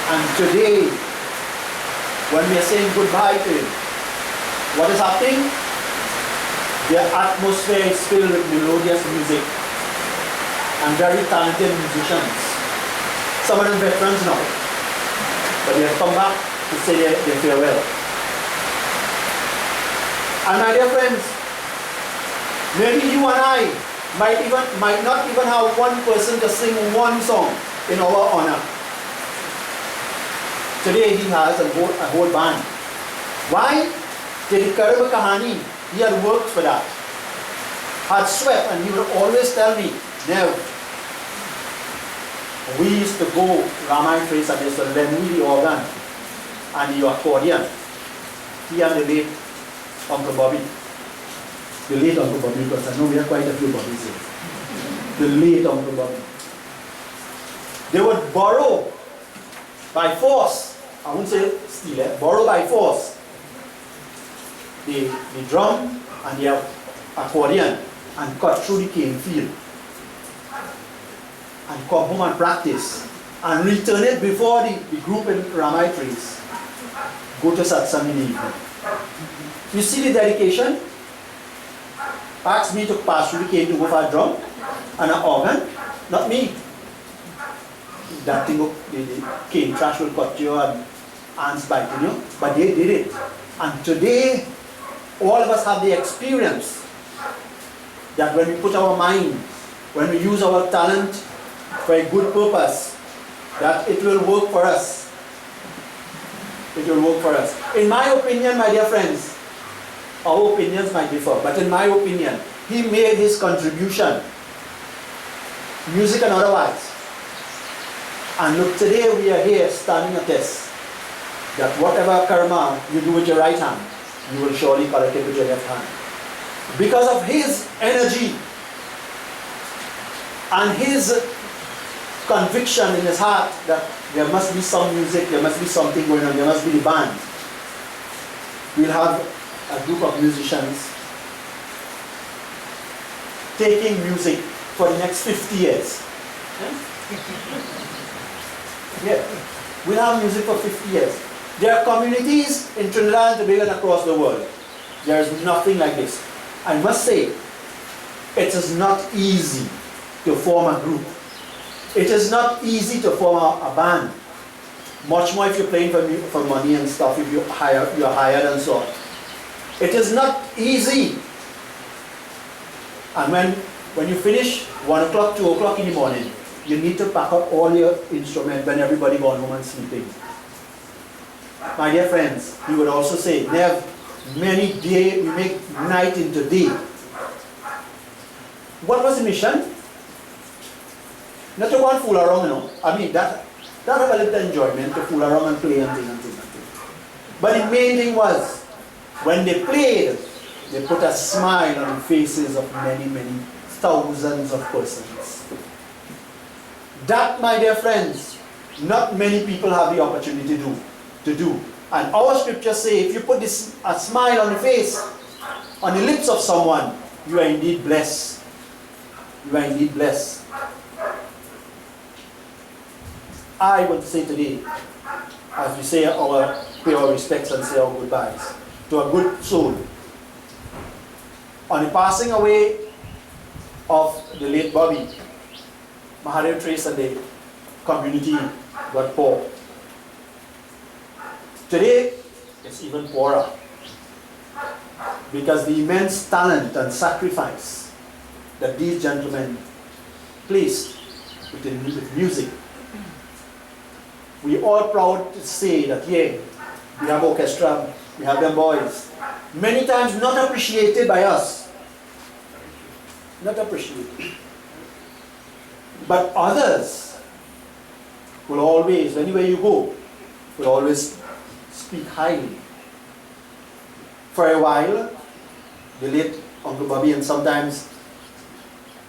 And today, when we are saying goodbye to him, what is happening? The atmosphere is filled with melodious music and very talented musicians. Some of them veterans now, but they have come back to say their farewell. And my dear friends, maybe you and I might not even have one person to sing one song in our honor. Today he has a whole band. Why? Till Karma Kahani, he had worked for that. Had sweat, and he would always tell me, Nev, we used to go Ramayana Trace and they would lend me the organ and the accordion. He and the late Uncle Bobby. The late Uncle Bobby, because I know we have quite a few Bobbies here. The late Uncle Bobby. They would borrow by force, I wouldn't say steal, borrow by force the drum and the accordion and cut through the cane field and come home and practice and return it before the group in Ramai Trace go to satsang in the evening. You see the dedication? Asked me to pass through the cane to go for a drum and an organ, not me. that thing, the cane trash will cut you and ants biting you, but they did it. And today, all of us have the experience that when we put our mind, when we use our talent for a good purpose, that it will work for us. It will work for us. In my opinion, my dear friends, our opinions might differ, but in my opinion, he made his contribution, music and otherwise. And look, today we are here standing a test that whatever karma you do with your right hand, you will surely collect it with your left hand. Because of his energy and his conviction in his heart that there must be some music, there must be something going on, there must be the band. We'll have a group of musicians taking music for the next 50 years. Yeah, we'll have music for 50 years. There are communities in Trinidad and Tobago and across the world. There is nothing like this. I must say, it is not easy to form a group. It is not easy to form a band. Much more if you're playing for money and stuff, if you're hired and so on. It is not easy. And when you finish 1 o'clock, 2 o'clock in the morning, you need to pack up all your instruments when everybody gone home and sleeping. My dear friends, he would also say, Nev, many days we make night into day. What was the mission? Not to go and fool around, you know. I mean, that have a little enjoyment to fool around and play and things. But the main thing was, when they played, they put a smile on the faces of many, many thousands of persons. That, my dear friends, not many people have the opportunity to do. And our scriptures say, if you put a smile on the face, on the lips of someone, you are indeed blessed. You are indeed blessed. I want to say today, as we say pay our respects and say our goodbyes, to a good soul. On the passing away of the late Bobby, Mahadev Trace and the community got poor. Today, it's even poorer. Because the immense talent and sacrifice that these gentlemen placed with music. We are proud to say that, yeah, we have orchestra, we have them boys. Many times not appreciated by us. Not appreciated. But others will always, anywhere you go, will always speak highly. For a while, the late Uncle Bobby and sometimes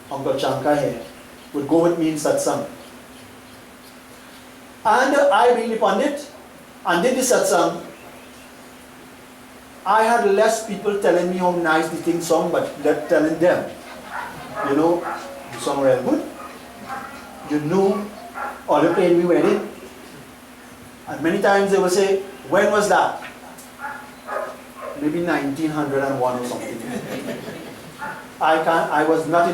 Uncle Chanka here would go with me in satsang. And I being the pandit and did the satsang, I had less people telling me how nice the thing song, but telling them, you know, the song real good. You know, or they played me wedding. And many times they will say, when was that? Maybe 1901 or something. I was not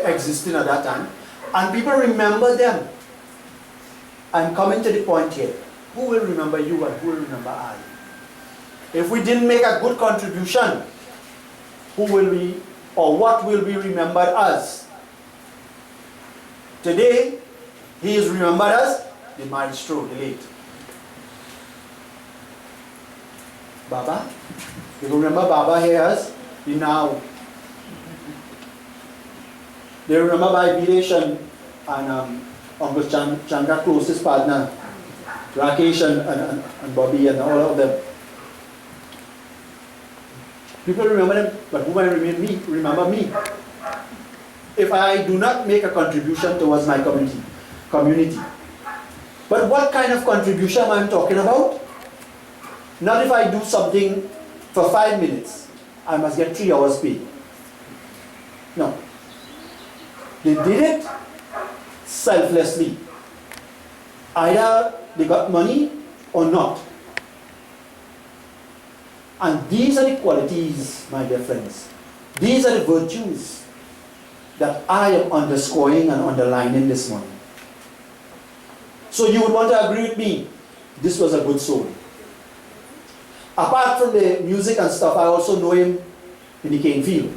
existing at that time. And people remember them. I'm coming to the point here. Who will remember you and who will remember I? If we didn't make a good contribution, who will we or what will be remembered as? Today, he is remembered as the Maestro, the late. Baba. You remember Baba here as the now. They remember by Viresh and Uncle Chanka, closest partner, Rakesh and Bobby and all of them. People remember them, but who might remember me? If I do not make a contribution towards my community. But what kind of contribution am I talking about? Not if I do something for 5 minutes, I must get 3 hours pay. No. They did it selflessly. Either they got money or not. And these are the qualities, my dear friends. These are the virtues that I am underscoring and underlining this morning. So you would want to agree with me, this was a good soul. Apart from the music and stuff, I also know him in the cane field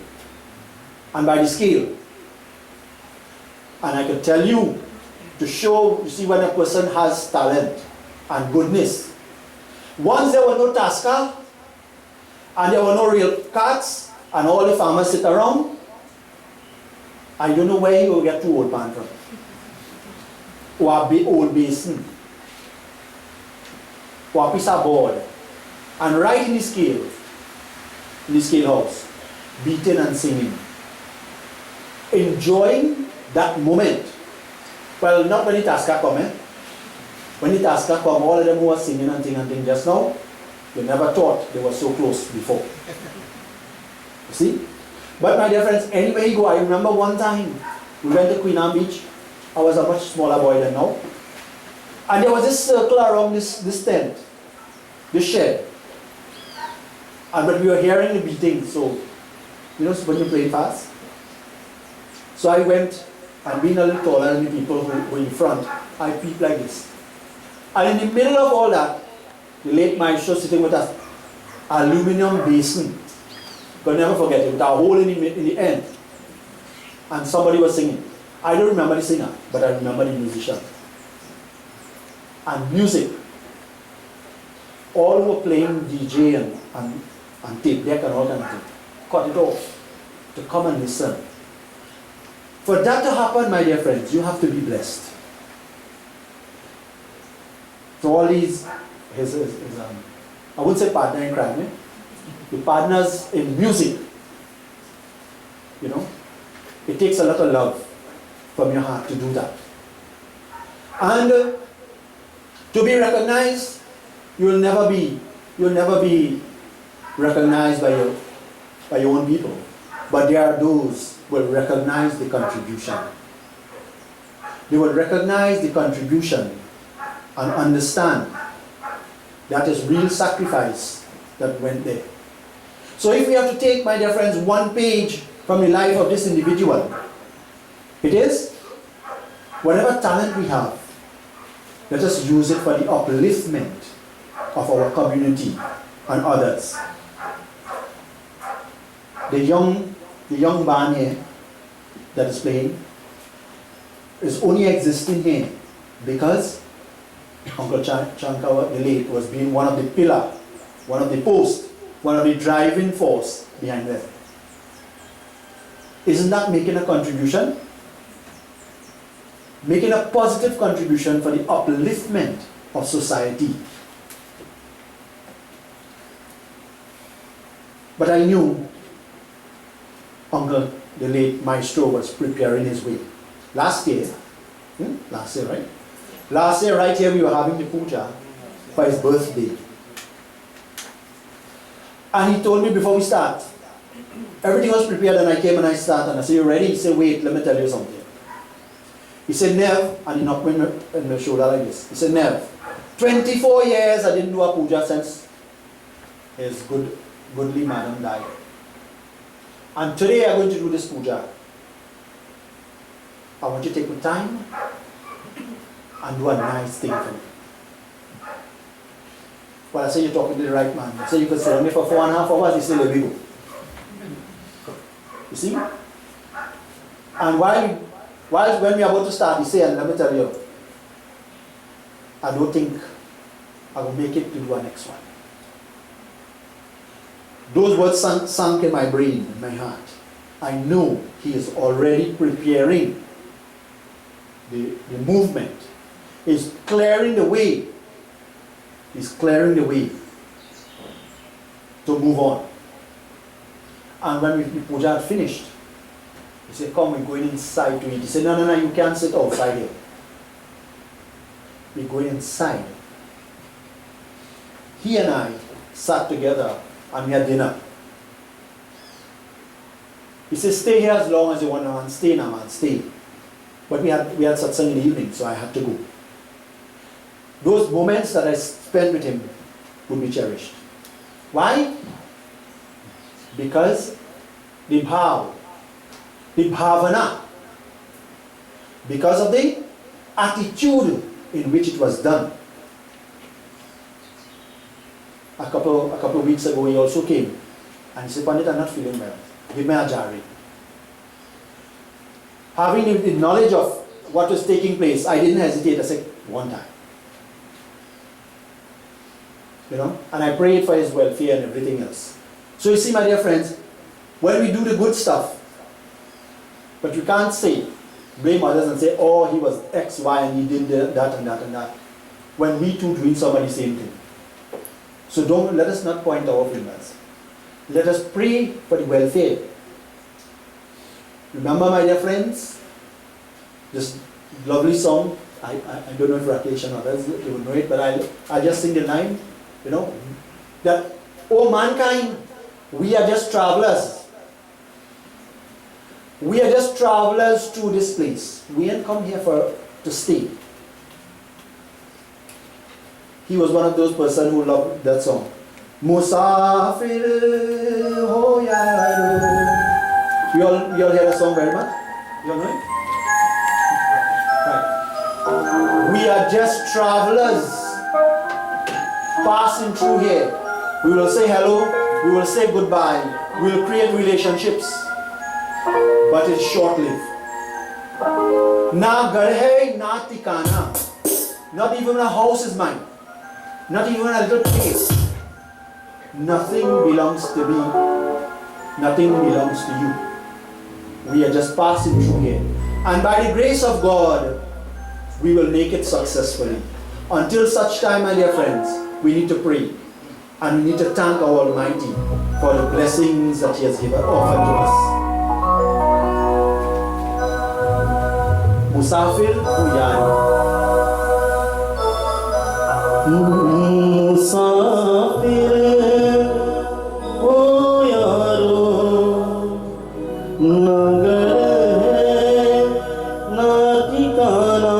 and by the scale. And I can tell you, to show, you see, when a person has talent and goodness, once there were no tasker, and there were no real cats, and all the farmers sit around, I don't know where he will get 2 old pan from. Or a big old basin. Or a piece of board. And right in the scale house, beating and singing. Enjoying that moment. Well, not when the tasker come, eh? When the tasker come, all of them who were singing and thing just now, they never thought they were so close before. You see? But my dear friends, anywhere you go, I remember one time, we went to Queen Anne Beach. I was a much smaller boy than now. And there was this circle around this tent, this shed. But we were hearing the beating, so, you know, when you play fast. So I went, and being a little taller than the people who were in front, I peeped like this. And in the middle of all that, the late Maestro sitting with an aluminum basin. Could never forget it, with a hole in the end. And somebody was singing. I don't remember the singer, but I remember the musician. And music. All were playing DJ and tape deck and all kind of thing. Cut it off to come and listen. For that to happen, my dear friends, you have to be blessed. So all these, I wouldn't say partner in crime, the partners in music, you know, it takes a lot of love from your heart to do that. And to be recognized, you'll never be recognized by your own people. But there are those who will recognize the contribution. They will recognize the contribution and understand that is real sacrifice that went there. So if we have to take, my dear friends, one page from the life of this individual, it is, whatever talent we have, let us use it for the upliftment of our community and others. The young band here that is playing is only existing here because Uncle Chanka, the late, was being one of the pillar, one of the posts, one of the driving force behind them. Isn't that making a contribution? Making a positive contribution for the upliftment of society. But I knew Uncle, the late Maestro, was preparing his way. Last year, right? Last year, right here, we were having the puja for his birthday. And he told me before we start, everything was prepared, and I came and I started, and I said, "You ready?" He said, "Wait, let me tell you something." He said, "Nev," and he knocked me in the shoulder like this. He said, "Nev, 24 years I didn't do a puja since his goodly madam died. And today I'm going to do this puja. I want you to take the time and do a nice thing for me." Well, I said, "You're talking to the right man." I said, "You could sit on me for 4.5 hours, he said, let me go." You see? And while when we are about to start, he said, "Let me tell you, I don't think I will make it to do a next one." Those words sunk in my brain, in my heart. I know he is already preparing the movement. He's clearing the way. He's clearing the way to move on. And when the puja had finished, he said, "Come, we're going inside to eat." He said, No, you can't sit outside here. We're going inside." He and I sat together and we had dinner. He said, "Stay here as long as you want, man. Stay now, man, stay." But we had satsang in the evening, so I had to go. Those moments that I spent with him would be cherished. Why? Because the bhavana, because of the attitude in which it was done. A couple of weeks ago, he also came and he said, Pandit, I'm not feeling well. Give me a jari. Having the knowledge of what was taking place, I didn't hesitate. I said, one time. You know, and I prayed for his welfare and everything else. So you see, my dear friends, when we do the good stuff, but you can't say, blame others and say, oh, he was X, Y, and he did that and that and that, when we too doing some of the same thing. So let us not point our fingers. Let us pray for the welfare. Remember, my dear friends, this lovely song, I don't know if Rakesh and others, they will know it, but I just sing the line, you know, that, oh mankind, we are just travelers. We are just travelers to this place. We ain't come here to stay. He was one of those persons who loved that song. Musafir ho yaro. You all hear the song very much? You all know it? Right. We are just travelers passing through here. We will say hello, we will say goodbye, we will create relationships, but it's short-lived. Na ghar hai, na tikana. Not even a house is mine. Not even a little place. Nothing belongs to me. Nothing belongs to you. We are just passing through here. And by the grace of God, we will make it successfully. Until such time, my dear friends, we need to pray. And we need to thank our Almighty for the blessings that He has offered to us. Musafir Huyan. Musafir ho yaro, nagar hai na tikana.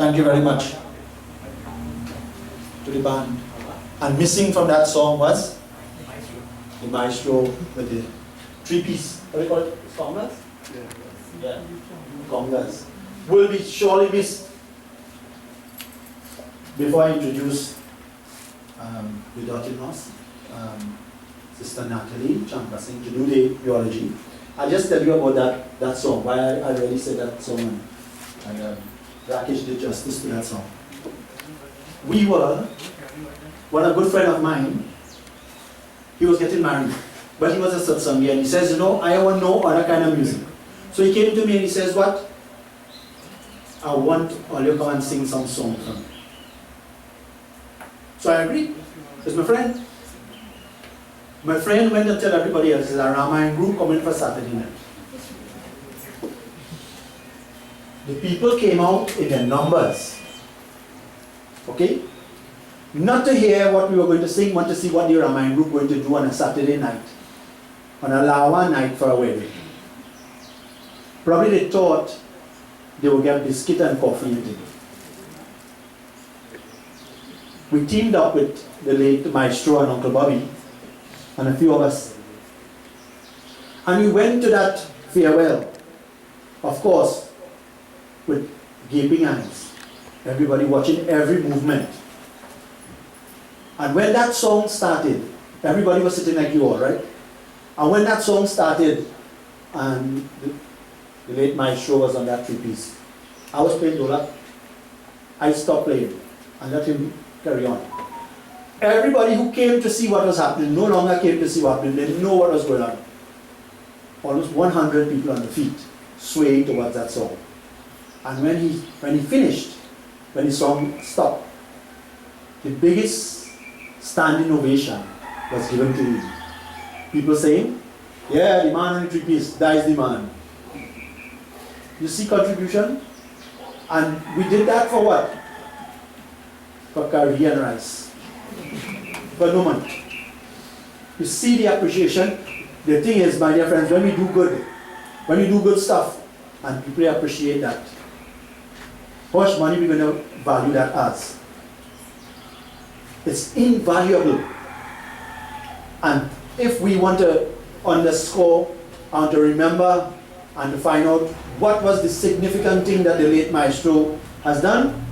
Thank you very much to the band. And missing from that song was the Maestro with the three-piece, what do you call it? Congas? Yeah. Congas. Will be surely missed. Before I introduce the daughter-in-laws, Sister Natalie, Chanka Singh, to do the Eulogy, I'll just tell you about that song, why I really said that song, and Rakesh did justice to that song. One a good friend of mine, he was getting married, but he was a satsangi, and he says, you know, I want no other kind of music. So he came to me and he says, what? I want all you come and sing some song for me. So I agreed. It's my friend. My friend went to tell everybody else, there's a Ramayana group coming for Saturday night. The people came out in their numbers. Okay? Not to hear what we were going to sing, want to see what the Ramayana group were going to do on a Saturday night. On a Lawa night for a wedding. Probably they thought they would get biscuit and coffee in it. We teamed up with the late Maestro and Uncle Bobby and a few of us. And we went to that farewell, of course, with gaping eyes. Everybody watching every movement. And when that song started, everybody was sitting like you all, right? And when that song started, and the late Maestro was on that three-piece, I was playing Dola. I stopped playing and let him carry on. Everybody who came to see what was happening no longer came to see what happened. They didn't know what was going on. Almost 100 people on the feet, swaying towards that song. And when he finished, when the song stopped, the biggest standing ovation was given to him. People saying, yeah, the man on the three-piece, that is the man. You see contribution? And we did that for what? For curry and rice. For no money. You see the appreciation. The thing is, my dear friends, when we do good stuff, and people appreciate that, how much money we're going to value that as? It's invaluable. And if we want to underscore and to remember and to find out what was the significant thing that the late Maestro has done,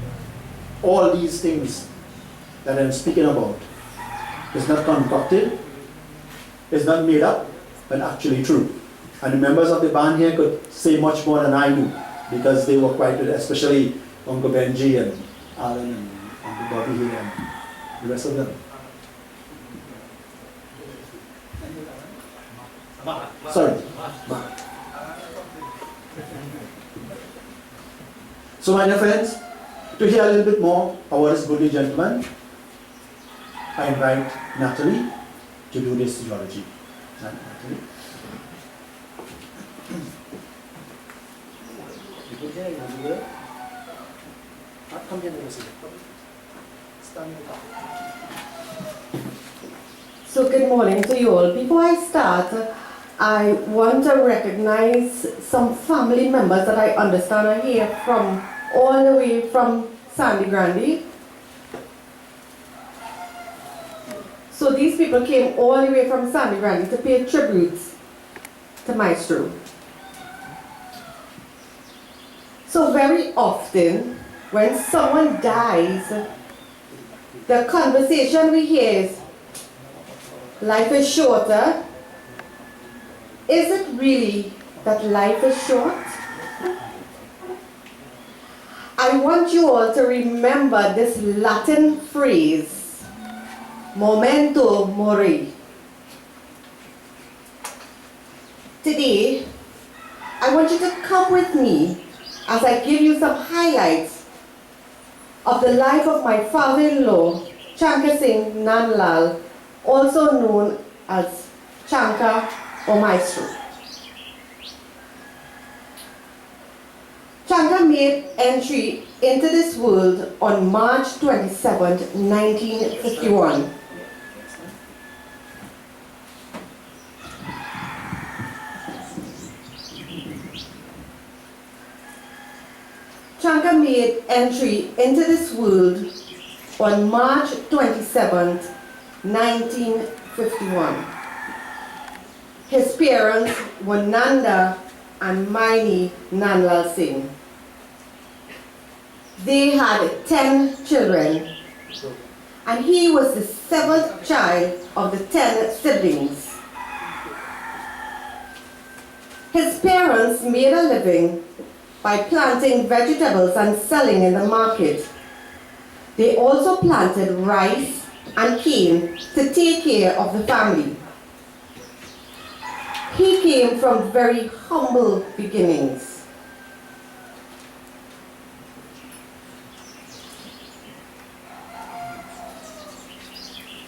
all these things that I'm speaking about is not concocted, is not made up, but actually true. And the members of the band here could say much more than I do, because they were quite good, especially Uncle Benji and Alan and Uncle Bobby here and the rest of them. Sorry. So my dear friends, to hear a little bit more about this goodly gentleman, I invite Natalie to do this eulogy. Natalie. You go here, you go there. Come here, stand here. So good morning to you all. Before I start, I want to recognize some family members that I understand are here from all the way from Sandy Grande. So these people came all the way from Sandy Grande to pay tributes to Maestro. So very often, when someone dies, the conversation we hear is, life is shorter. Is it really that life is short? I want you all to remember this Latin phrase, memento mori. Today, I want you to come with me as I give you some highlights of the life of my father-in-law, Chanka Singh Nandlal, also known as Chanka or Maestro. Chanka made entry into this world on March 27, 1951. Chanka made entry into this world on March 27, 1951. His parents were Nanda and Maini Nandlal Singh. They had 10 children, and he was the 7th child of the 10 siblings. His parents made a living by planting vegetables and selling in the market. They also planted rice and cane to take care of the family. He came from very humble beginnings.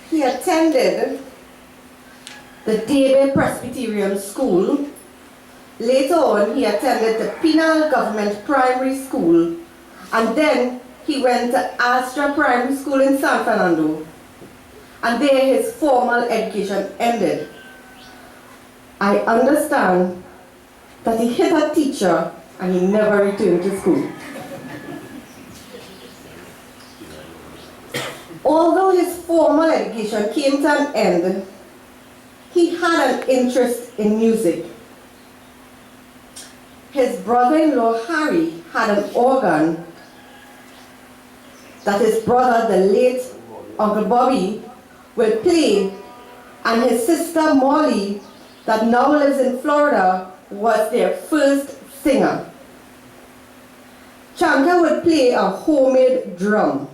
He attended the David Presbyterian School. Later on, he attended the Penal Government Primary School, and then he went to Astra Primary School in San Fernando, and there his formal education ended. I understand that he hit a teacher and he never returned to school. Although his formal education came to an end, he had an interest in music. His brother-in-law Harry had an organ that his brother, the late Uncle Bobby, would play, and his sister Molly, that now lives in Florida, was their first singer. Chanka would play a homemade drum.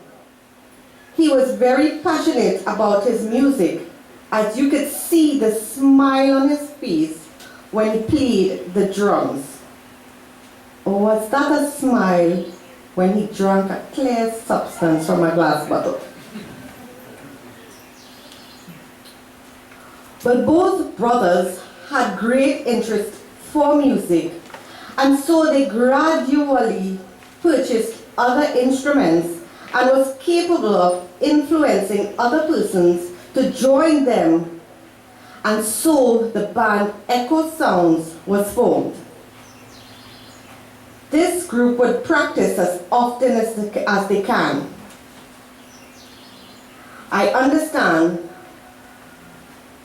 He was very passionate about his music, as you could see the smile on his face when he played the drums. Or was that a smile when he drank a clear substance from a glass bottle? But both brothers had great interest for music, and so they gradually purchased other instruments and was capable of influencing other persons to join them, and so the band Echo Sounds was formed. This group would practice as often as they can. I understand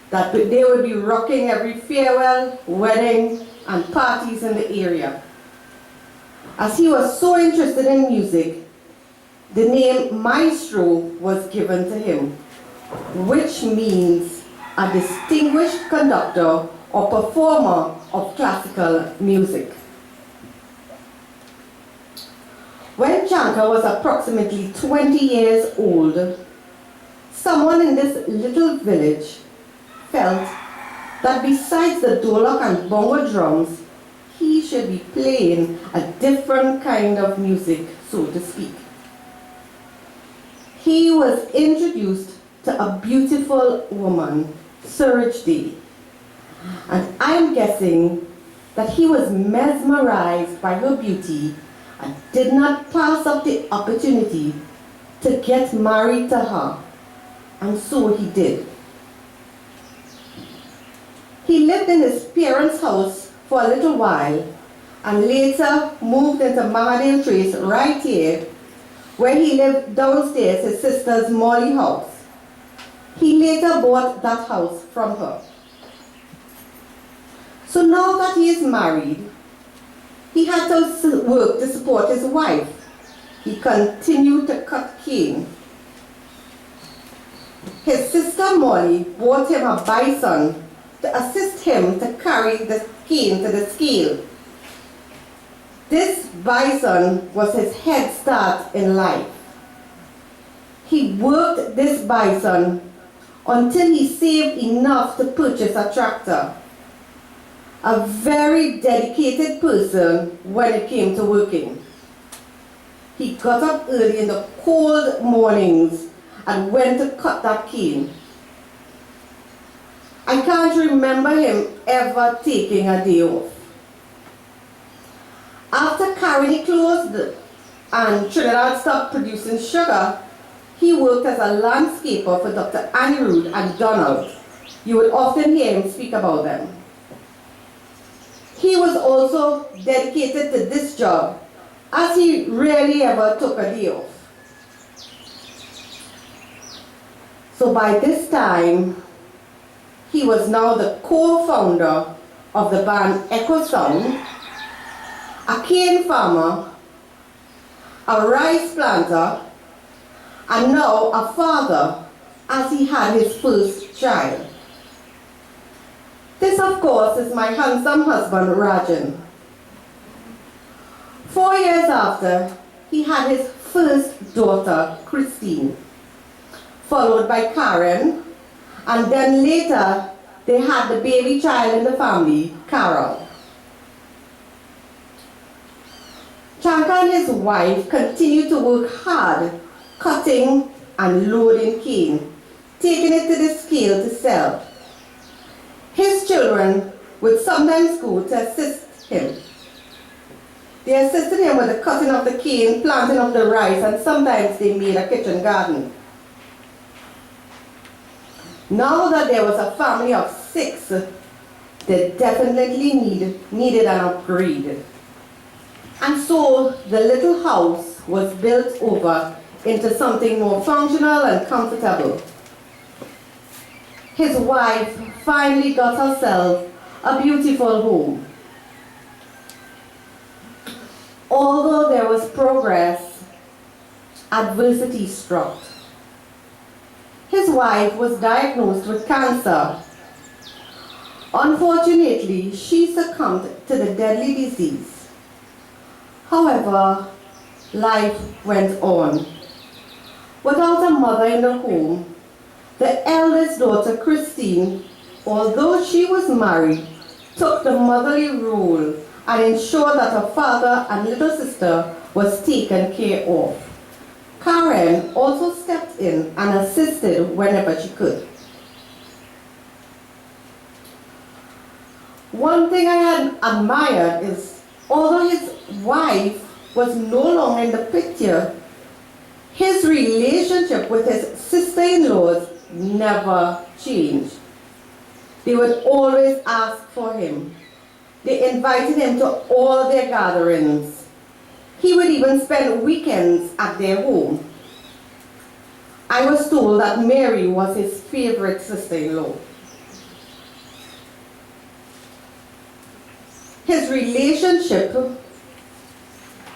that they would be rocking every farewell, wedding, and parties in the area. As he was so interested in music, the name Maestro was given to him, which means a distinguished conductor or performer of classical music. When Chanka was approximately 20 years old, someone in this little village felt that besides the dolak and bongo drums, he should be playing a different kind of music, so to speak. He was introduced to a beautiful woman, Suraj Day, and I'm guessing that he was mesmerized by her beauty and did not pass up the opportunity to get married to her, and so he did. He lived in his parents' house for a little while and later moved into Mahadev Trace right here, where he lived downstairs his sister's Molly house. He later bought that house from her. So now that he is married, he had to work to support his wife. He continued to cut cane. His sister Molly bought him a bison to assist him to carry the cane to the scale. This bison was his head start in life. He worked this bison until he saved enough to purchase a tractor. A very dedicated person when it came to working. He got up early in the cold mornings and went to cut that cane. I can't remember him ever taking a day off. After Caroni closed and Trinidad stopped producing sugar, he worked as a landscaper for Dr. Anirudh and Donald. You would often hear him speak about them. He was also dedicated to this job as he rarely ever took a day off. So by this time, he was now the co-founder of the band Echo Sound, a cane farmer, a rice planter, and now a father, as he had his first child. This, of course, is my handsome husband, Rajan. 4 years after, he had his first daughter, Christine, followed by Karen, and then later, they had the baby child in the family, Carol. Chanka and his wife continued to work hard, cutting and loading cane, taking it to the scale to sell. His children would sometimes go to assist him. They assisted him with the cutting of the cane, planting of the rice, and sometimes they made a kitchen garden. Now that there was a family of 6, they definitely needed an upgrade. And so the little house was built over into something more functional and comfortable. His wife finally got herself a beautiful home. Although there was progress, adversity struck. His wife was diagnosed with cancer. Unfortunately, she succumbed to the deadly disease. However, life went on. Without a mother in the home, the eldest daughter, Christine, although she was married, took the motherly role and ensured that her father and little sister was taken care of. Karen also stepped in and assisted whenever she could. One thing I had admired is, although his wife was no longer in the picture, his relationship with his sister-in-laws never changed. They would always ask for him. They invited him to all their gatherings. He would even spend weekends at their home. I was told that Mary was his favorite sister-in-law. His relationship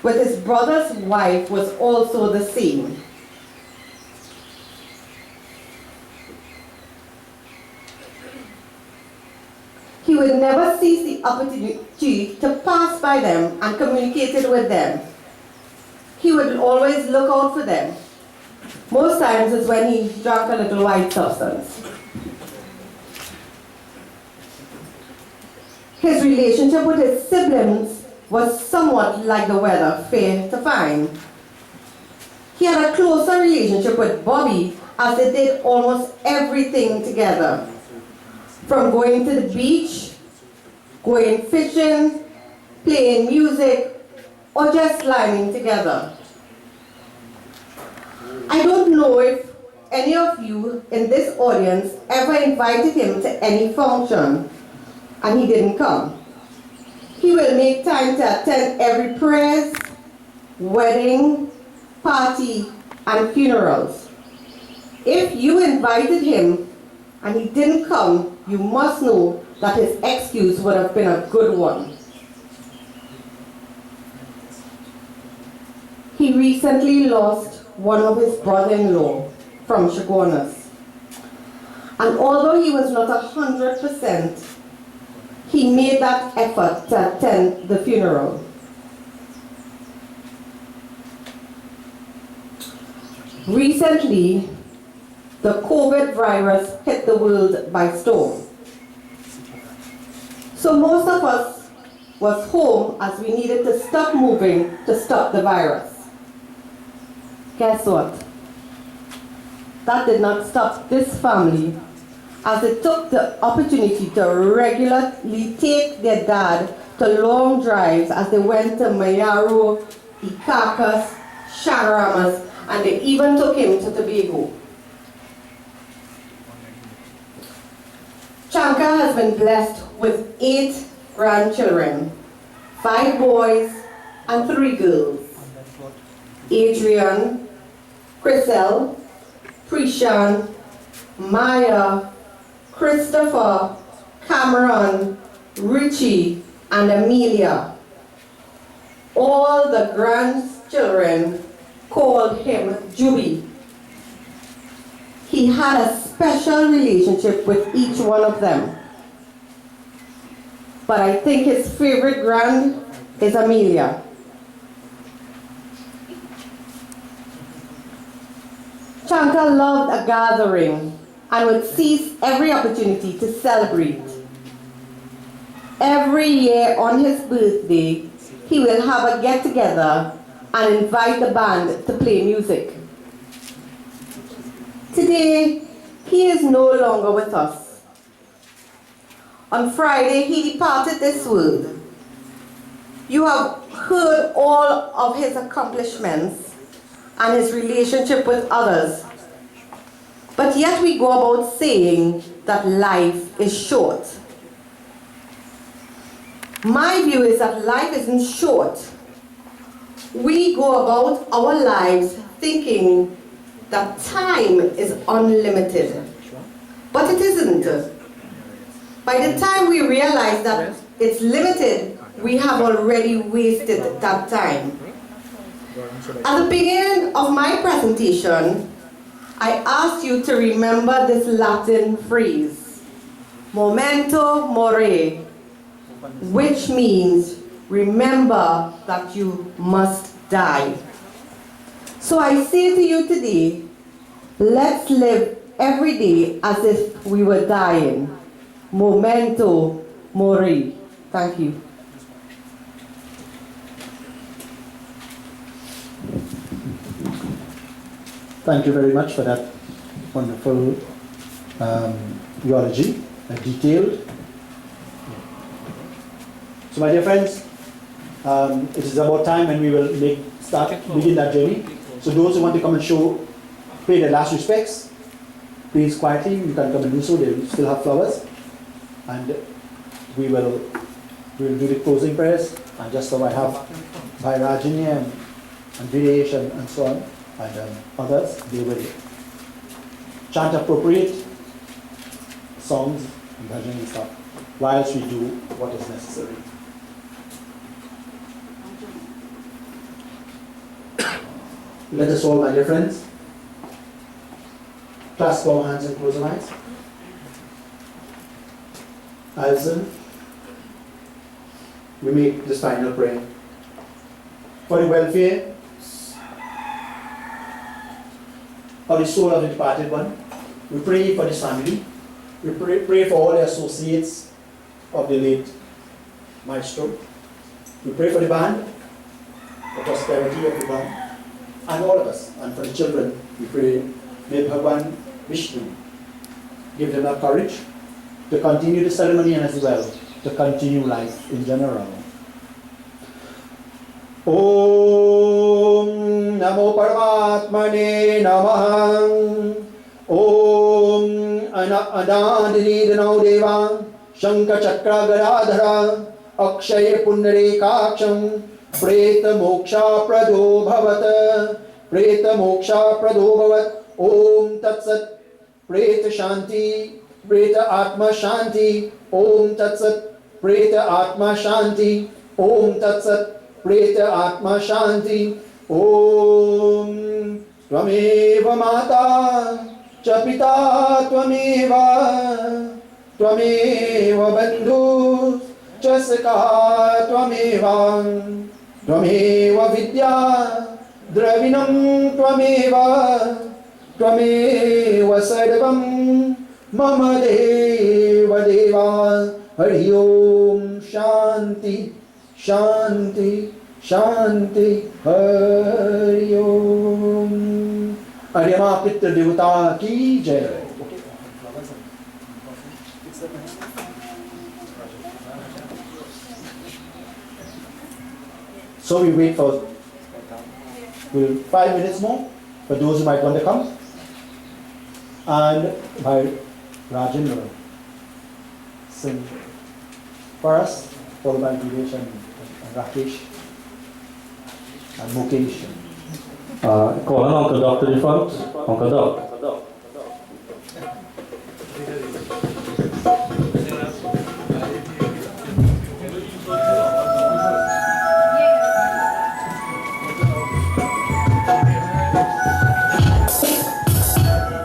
with his brother's wife was also the same. He would never seize the opportunity to pass by them and communicate with them. He would always look out for them. Most times it's when he drank a little white substance. His relationship with his siblings was somewhat like the weather, fair to find. He had a closer relationship with Bobby, as they did almost everything together. From going to the beach, going fishing, playing music, or just lying together. I don't know if any of you in this audience ever invited him to any function and he didn't come. He will make time to attend every prayers, wedding, party, and funerals. If you invited him and he didn't come, you must know that his excuse would have been a good one. He recently lost one of his brother-in-law from Chaguanas. And although he was not 100%, he made that effort to attend the funeral. Recently, the COVID virus hit the world by storm. So most of us was home as we needed to stop moving to stop the virus. Guess what? That did not stop this family, as they took the opportunity to regularly take their dad to long drives as they went to Mayaro, Icacos, Chagaramas, and they even took him to Tobago. Chanka has been blessed with 8 grandchildren, 5 boys and 3 girls. Adrian, Chriselle, Prishan, Maya, Christopher, Cameron, Richie, and Amelia. All the grandchildren called him Juby. He had a special relationship with each one of them. But I think his favorite grand is Amelia. Chanka loved a gathering and would seize every opportunity to celebrate. Every year on his birthday, he will have a get-together and invite the band to play music. Today, he is no longer with us. On Friday, he departed this world. You have heard all of his accomplishments and his relationship with others. But yet we go about saying that life is short. My view is that life isn't short. We go about our lives thinking that time is unlimited. But it isn't. By the time we realize that it's limited, we have already wasted that time. At the beginning of my presentation, I asked you to remember this Latin phrase, memento mori, which means remember that you must die. So I say to you today, let's live every day as if we were dying. Memento mori. Thank you. Thank you very much for that wonderful eulogy, detailed. So my dear friends, it is about time when we will begin that journey. So those who want to come and pay their last respects, please quietly, you can come and do so. They will still have flowers. And we will do the closing prayers. And just so I have Bhairajini and Videsh and so on, and others, they will chant appropriate songs and bhajan and stuff, whilst we do what is necessary. Let us all, my dear friends, clasp our hands and close our eyes. As we make this final prayer for the welfare of the soul of the departed one. We pray for this family. We pray for all the associates of the late Maestro. We pray for the band, the prosperity of the band, and all of us, and for the children. We pray, may Bhagwan Vishnu give them that courage to continue the ceremony and as well to continue life in general. Om Namo Paramatmane Namah. Om Anandini Dhanau Deva Chanka Chakra Garadhara Akshay Pundarekaksham Preta Moksha Prado Bhavat Preta Moksha Prado Bhavat. Om Tatsat Preta Shanti Preta Atma Shanti. Om Tatsat Preta Atma Shanti. Om Tatsat Preta Atma Shanti. Om Tvameva Mata Chapita Tvameva Tvameva Bandhu Chasaka Tvameva Tvameva Vidya Dravinam Tvameva Tvameva Sarvam Mama Deva Deva. Hari Om Shanti Shanti Shanti. Hari Om. Aryama Pitra Devata Ki Jai. So we wait for 5 minutes more for those who might want to come. And by Rajendra sing for us, followed by Videsh and Rakesh and Mukesh. Call on Uncle Doc to the front. Uncle Doc.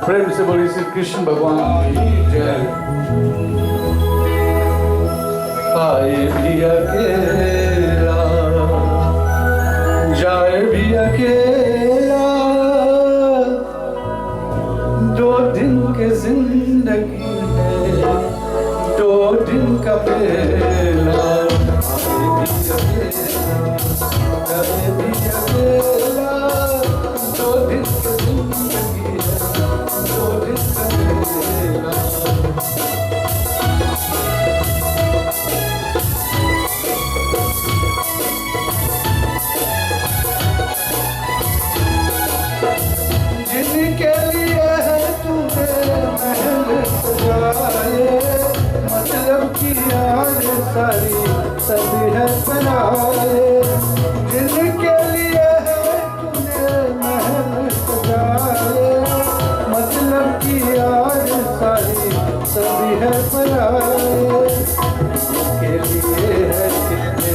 प्रेम से बोली श्री कृष्ण भगवान की जय। आए भी अकेला जाए भी अकेला, दो दिन के जिंदगी है, दो दिन का बेला। आए भी अकेला दो दिन के जिंदगी है, दो दिन का बेला। जिनके लिए है तूने महल सजाए, मतलब की याद सारी सभी है बनाए। जिनके लिए है तूने महल सजाए, मतलब की याद सारी सभी है बनाए। जिनके लिए है तेरे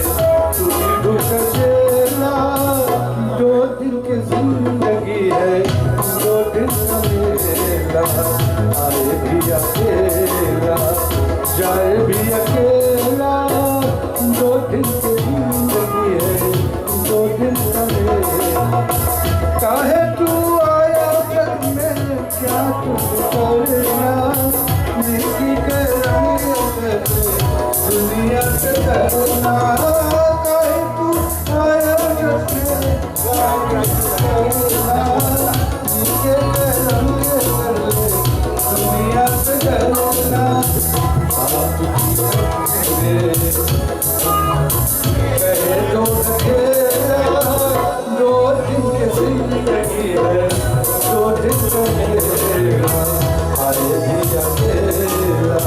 तुझी दुख झेला, दो दिन की जिंदगी है, दो दिन का मेला। आए भी अकेला जाए भी अकेला, दो दिन की जिंदगी है, दो दिन का मेला। काहे तू आया जग में क्या कुछ करना, नेकी के रंग पे दुनिया से डरना। काहे तू आया जग में क्या कुछ करना, नेकी के रंग पे दुनिया से डरना। आप कहे दो अकेला, दो दिन की जिंदगी है, दो दिन का मेला। आए भी अकेला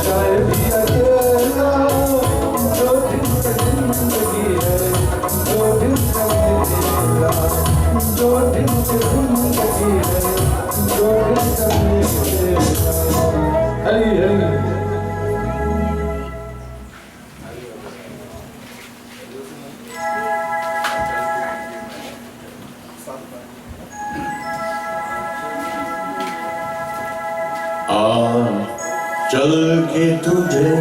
जाए भी अकेला, दो दिन की जिंदगी है, दो दिन का मेला। दो दिन की जिंदगी है, दो दिन का मेला। हरी हरी चल के तुझे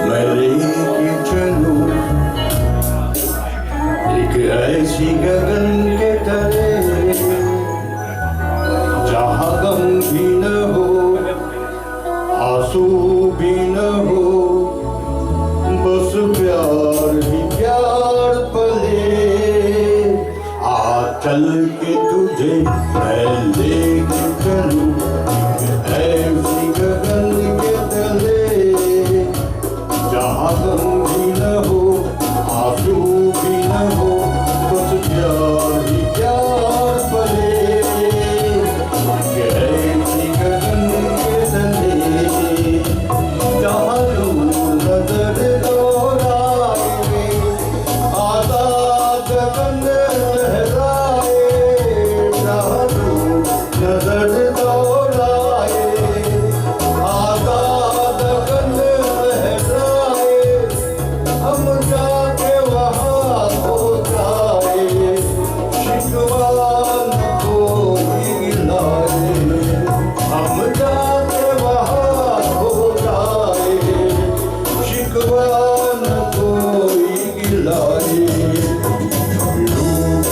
मैं लेके चलूं एक ऐसी गगन के तले, जहाँ गम भी न हो आंसू भी न हो, बस प्यार ही प्यार पले। चल के तुझे मैं लेके चलूं ऐसी गगन के तले, जहाँ गम भी न हो आंसू भी न हो, बस प्यार ही प्यार पले। ऐसी गगन के तले, जहाँ दूर नजर दौड़ाए, आजाद गगन लहराए। जहाँ दूर नजर दौड़ाए, आजाद गगन लहराए। हम जाके वहाँ हो जाए, शिकवा न कोई लाए। हम जाके वहाँ हो जाए, शिकवा न कोई गिलाए। रूप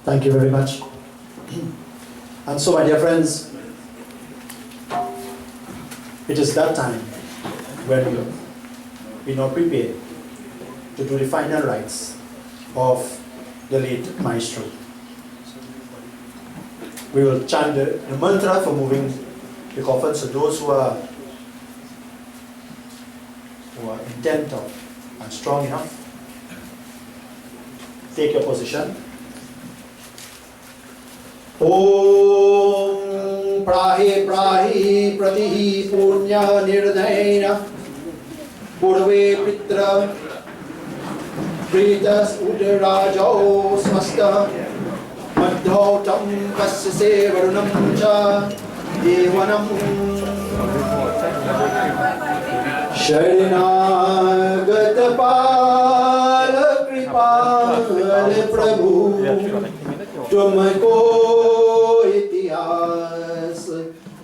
Thank you very much. And so, my dear friends, it is that time when we now prepare to do the final rites of the late Maestro. We will chant the mantra for moving the coffin. So those who are intent of and strong enough, take your position. Om Prahi Prahi Pratihi Punya Nirdayena Purve Pitra Pritas Udarajo Smasta Madhautam Kasyase Varunam Cha Devanam Sharanagata Kripal Prabhu तुमको इतिहास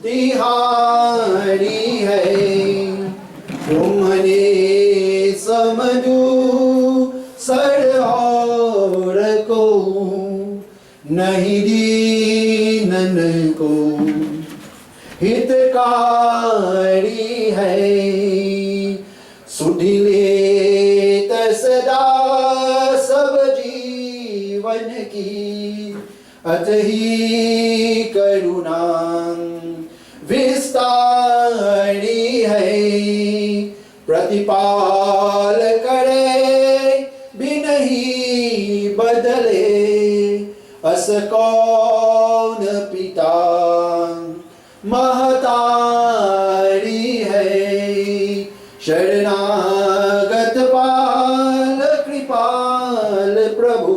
तिहारी है तुमने समझू sir और को नहीं दीनन को हितकारी है सुधिले तसदा सब जीवन की अतही करुणा विस्तारी है प्रतिपाल करे बिनही बदले अस कौन पिता महतारी है शरणागत पाल कृपाल प्रभु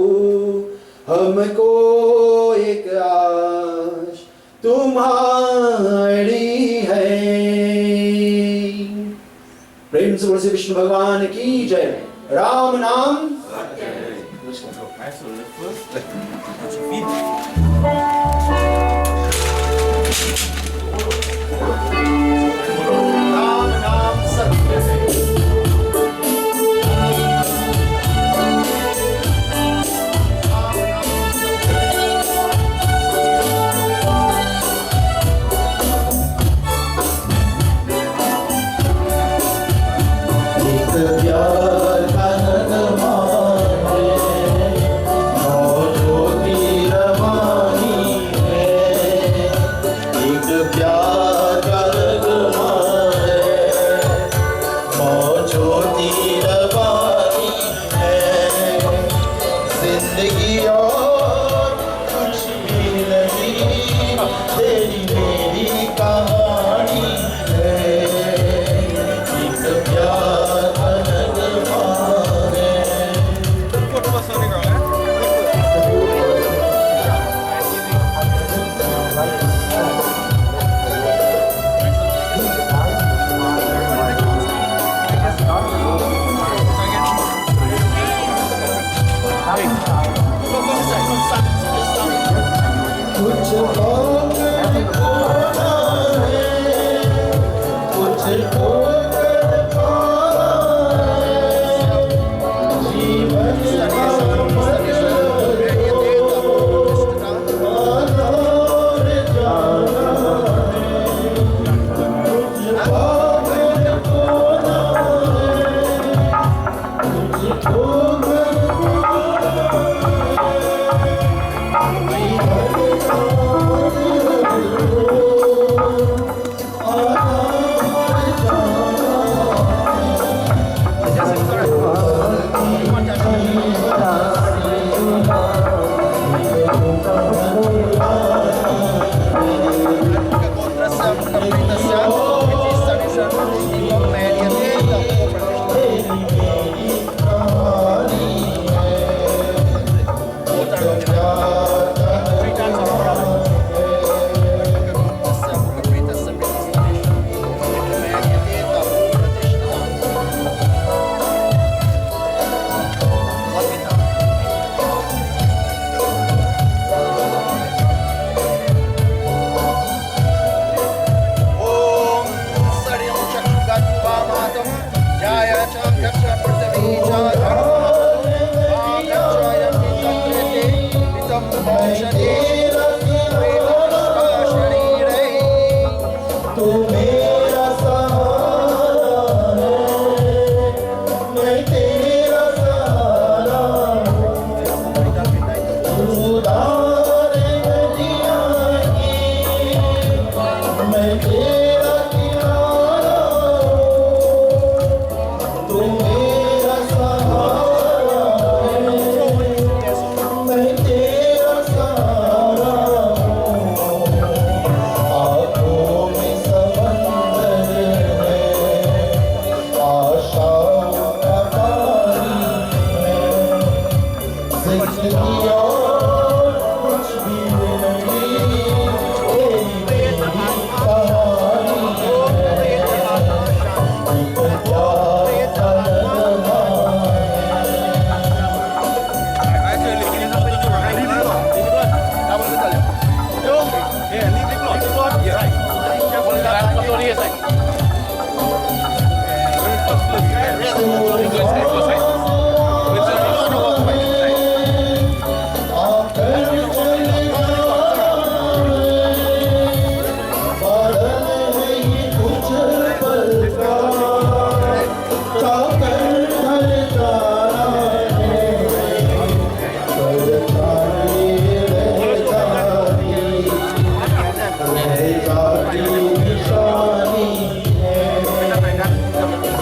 हमको एक आश तुम्हारी है। प्रेम से बोलो विष्णु भगवान की जय। राम नाम राम नाम सत्य है।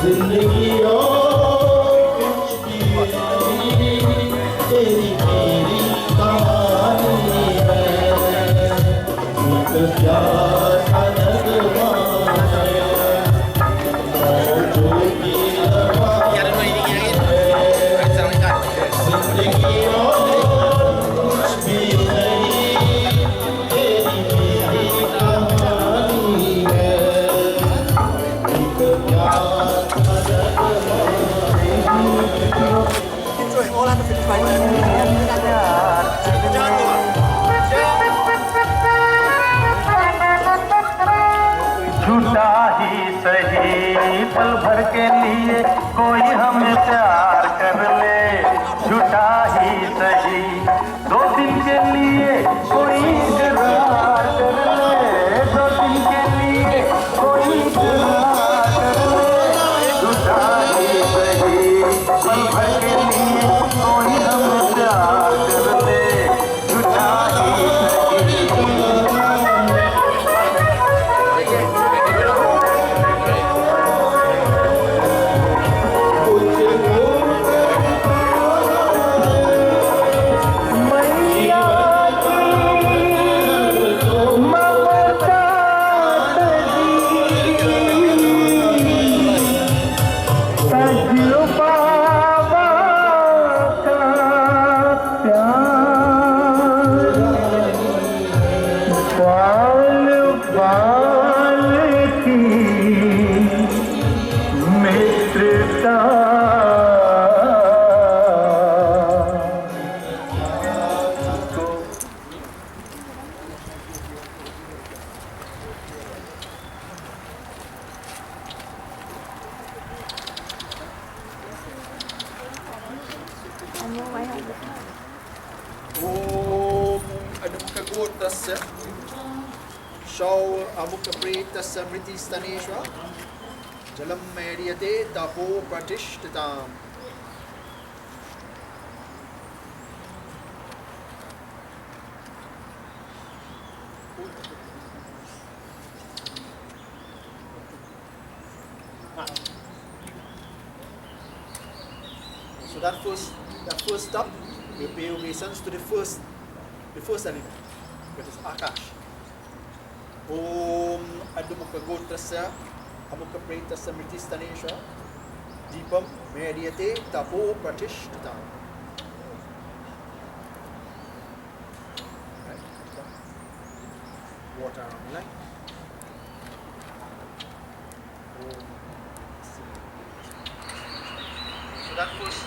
जिंदगी और कुछ भी नहीं, तेरी मेरी कहानी है। एक प्यार का नगमा है, मौजों की रवानी है। जिंदगी और कुछ भी नहीं, तेरी मेरी कहानी है। एक प्यार का नगमा झूठा ही सही पल भर के लिए कोई हमें प्यार कर ले, झूठा ही सही 2 दिन के लिए कोई इकरार कर ले, 2 दिन के लिए कोई इकरार कर ले, झूठा ही सही पल भर के लिए कोई हमें प्यार कर ले, झूठा ही सही। स्मृतिस्तनेश्वर जलम मैरियते तपो प्रतिष्ठिताम्। So that first step, we pay obeisance to the first element, that is Akash. Om Adumukha Gotrasya Amukha Pretasya Mritistanesha Deepam Mediyate Tapo Pratishthitam. Right? Water on the line. So that first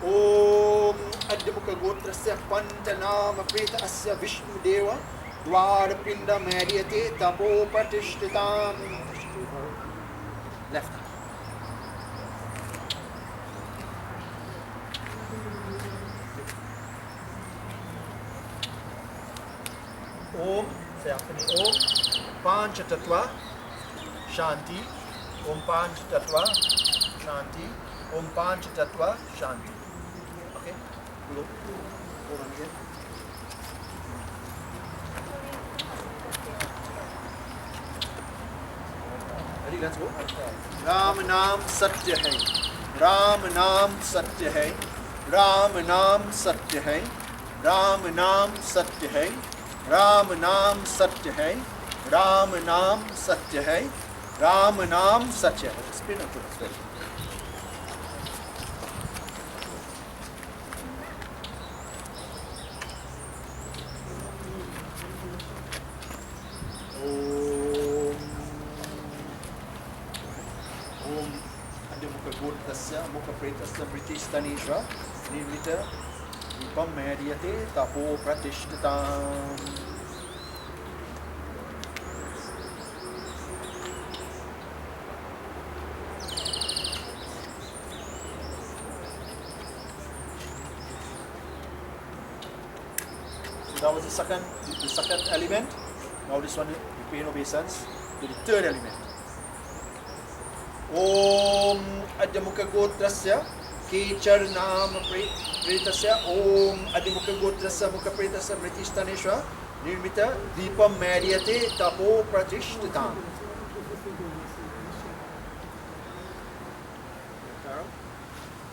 Om Adhyamukha Gotrasya Pantanama Preta Asya Vishnu Deva Dwarapinda Madhyate Tapo Pratishtitam. Left. Om, say after me, Om Panchatattva Shanti, Om Panchatattva Shanti, Om Panchatattva Shanti. Okay, go on again. Ready, let's go. Ram Naam Satya Hai, Ram Naam Satya Hai, Ram Naam Satya Hai, Ram Naam Satya Hai, Ram Naam Satya Hai, Ram Naam Satya Hai, Ram Naam Satya Hai. Spin up to us. Mukha Pretasya Mritistanesha Nirvita Dipam Mediyate Tapo Pratishtitam. So that was the second element. Now this one, we pay obeisance to the third element. Om Adhyamukha Gotrasya कीचर नाम प्रेतस्य ओम अधिमुख गोत्रस्य मुख प्रेतस्य मृतिस्तनेश्व निर्मित दीपम मैर्यते तपो प्रतिष्ठिताम्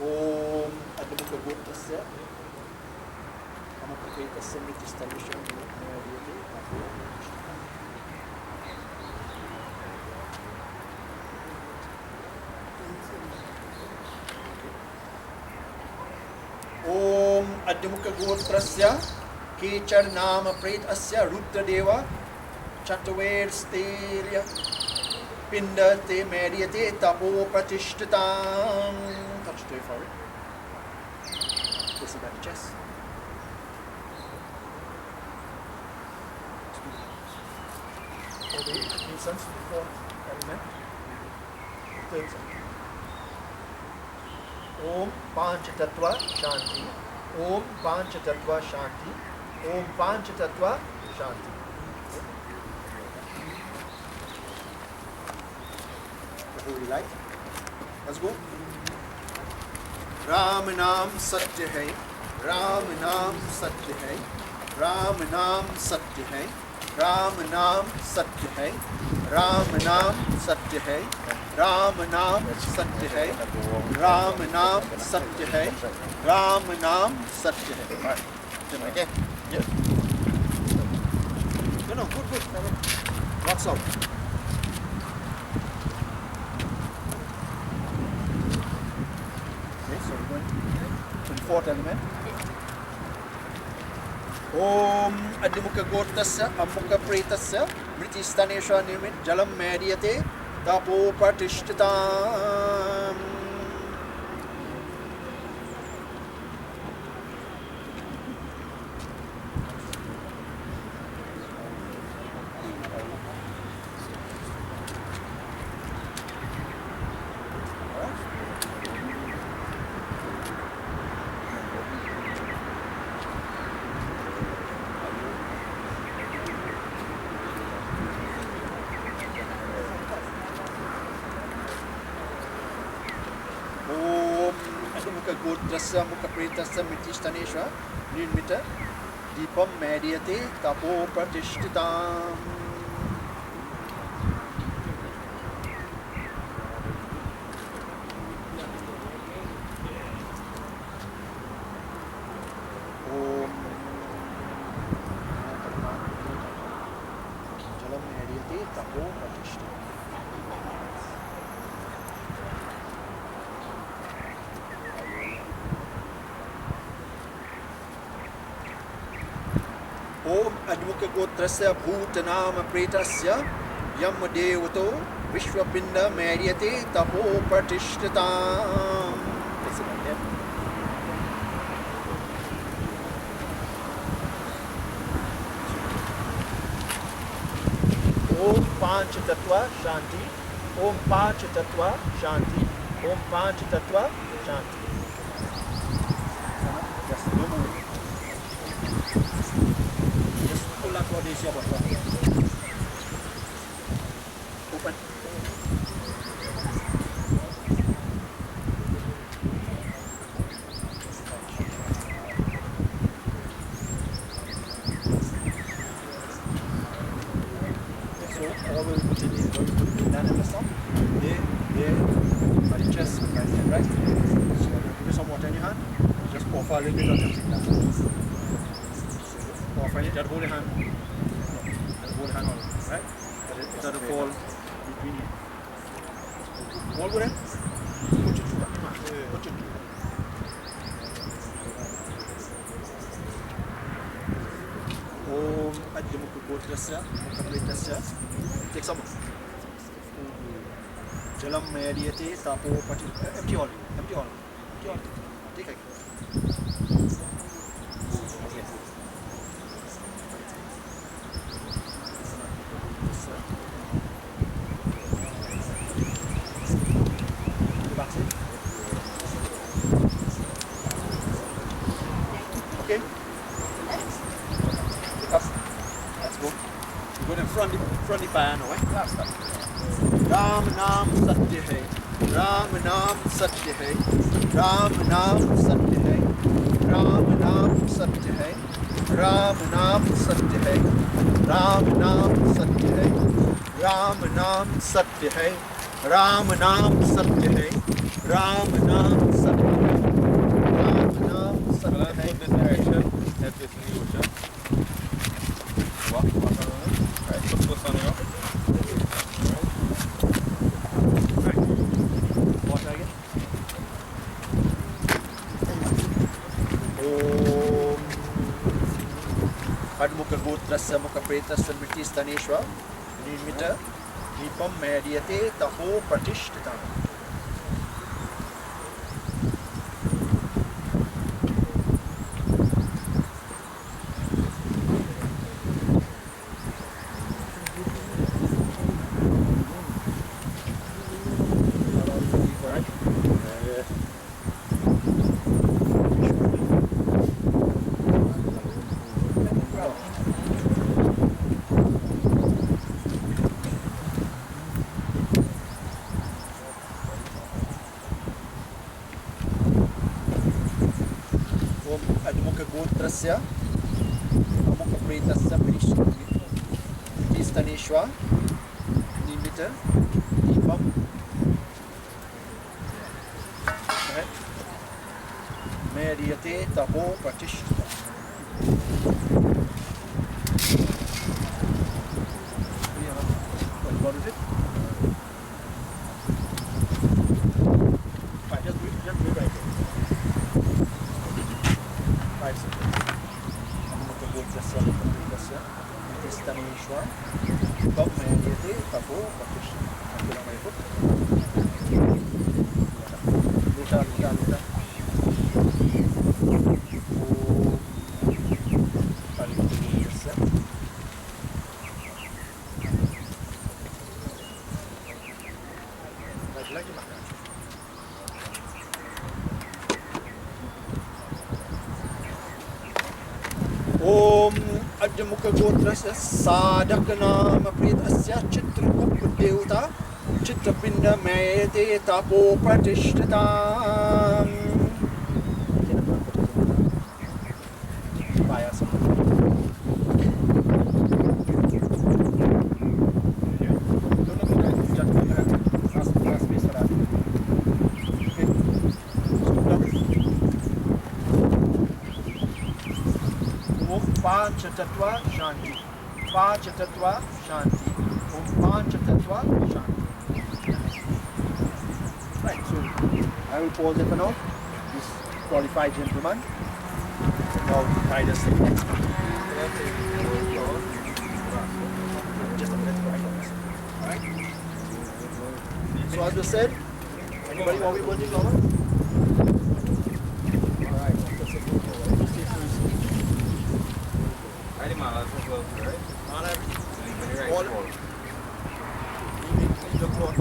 ओम अधिमुख गोत्रस्य मुख प्रेतस्य मृतिस्तनेश्व मैर्यते तपो ओम अद्युमुख गोत्रस्य कीचर नाम प्रेतस्य रुद्रदेव चतुर्वेर्स्तेर्य पिंड ते मैर्यते तपो प्रतिष्ठिताम्. Touch the for it. This is the chest. Okay, incense for element. Third. ओम पांच तत्व शांति ओम पांच तत्व शांति ओम पांच तत्व शांति. The holy light. Let's go. Ram नाम सत्य है, राम नाम सत्य है, राम नाम सत्य है, राम नाम सत्य है, राम नाम सत्य है, राम नाम सत्य है, राम नाम सत्य है, राम नाम सत्य है. Okay. Yeah. No, good. Lots out. Okay, so we're going to the fourth element. ओम अधिमुख गोत्रस्य अमुख प्रेतस्य मृतिस्तनेश्व निर्मित जलम मैर्यते तपो प्रतिष्ठिताम्. गोत्रस्य मुख प्रेतस्य मृतिस्तनेश्व निर्मित दीपम मैर्यते तपो प्रतिष्ठिताम्. ओम जलम मैर्यते तपो प्रतिष्ठिताम्. ओम अधिमुख गोत्रस्य भूतनाम प्रेतस्य यम देवतो विश्वपिंड मैर्यते तपो प्रतिष्ठिताम्. ओम पांच तत्व शांति ओम पांच तत्व शांति ओम पांच तत्व शांति. What is your bottle? Open. So all we put it in, put that in the top. There, by the chest, by the head, right? So give me some water in your hand. Just pour a little bit on your thing now. Pour a little, just hold your hand. Hold hand on it, right? It doesn't fall between you. All good, eh? Put your two. Put your two. Om Adyamuka Gotrasya, Mukapritasya. Take some. Jalam Mediyate, Tapo Pati. Empty all. Empty all. Empty all. Take it. Front the piano, eh? Ram Nam Satya Hai, Ram नाम सत्य है, राम नाम सत्य है, राम नाम सत्य है, राम नाम सत्य है, राम नाम सत्य है, राम नाम सत्य है, राम नाम सत्य है, राम नाम सत्य है, राम नाम सत्य है। Admukagotrasya mukapretasya mritistaneshva nimita dipam mediyate taho pratishthitam. Admukagotrasya mukapretasya mritistaneshva nimita dipam mediyate taho pratishthitam. What is it? Right, just do it right there. 5 seconds. Admukagotrasya mukapretasya mritistaneshva dipam mediyate taho pratishthitam. Luta. Om Admukagotrasya sadhakanam pretasya chitrakup devata chitrapinda mayate tapo pratishthitam. Panchatattva Shanti. Panchatattva Shanti. Om Panchatattva Shanti. Right, so I will pause it for now. This qualified gentleman. Now guide us to the next one. Just a minute, right? Alright? So as we said, anybody want to be working on it? Alright, all leave the cloth.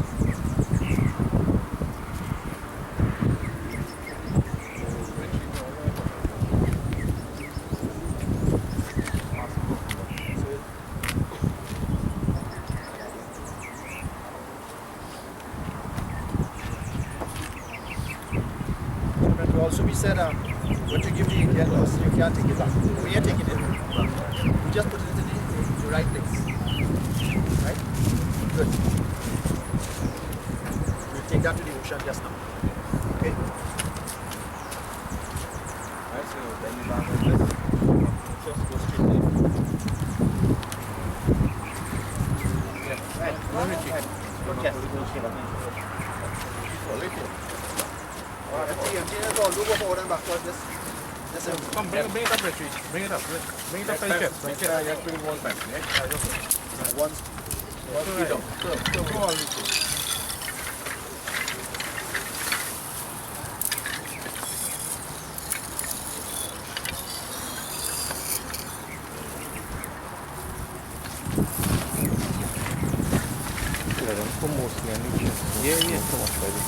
It will also be said, what you give the Indian loss, you can't take it back. We are taking it. You just put it in the right place. Right? Good. We'll take that to the ocean just now. Okay? Alright, so then you land like this. Just go straight in. Yeah. Right. Good catch. Alright, let's all go forward and backwards. Come, bring it up, Richie. Bring it up. Bring it up to the chest. Bring it up. Just bring one back. One feet down. Go all this way. Yeah. So much better.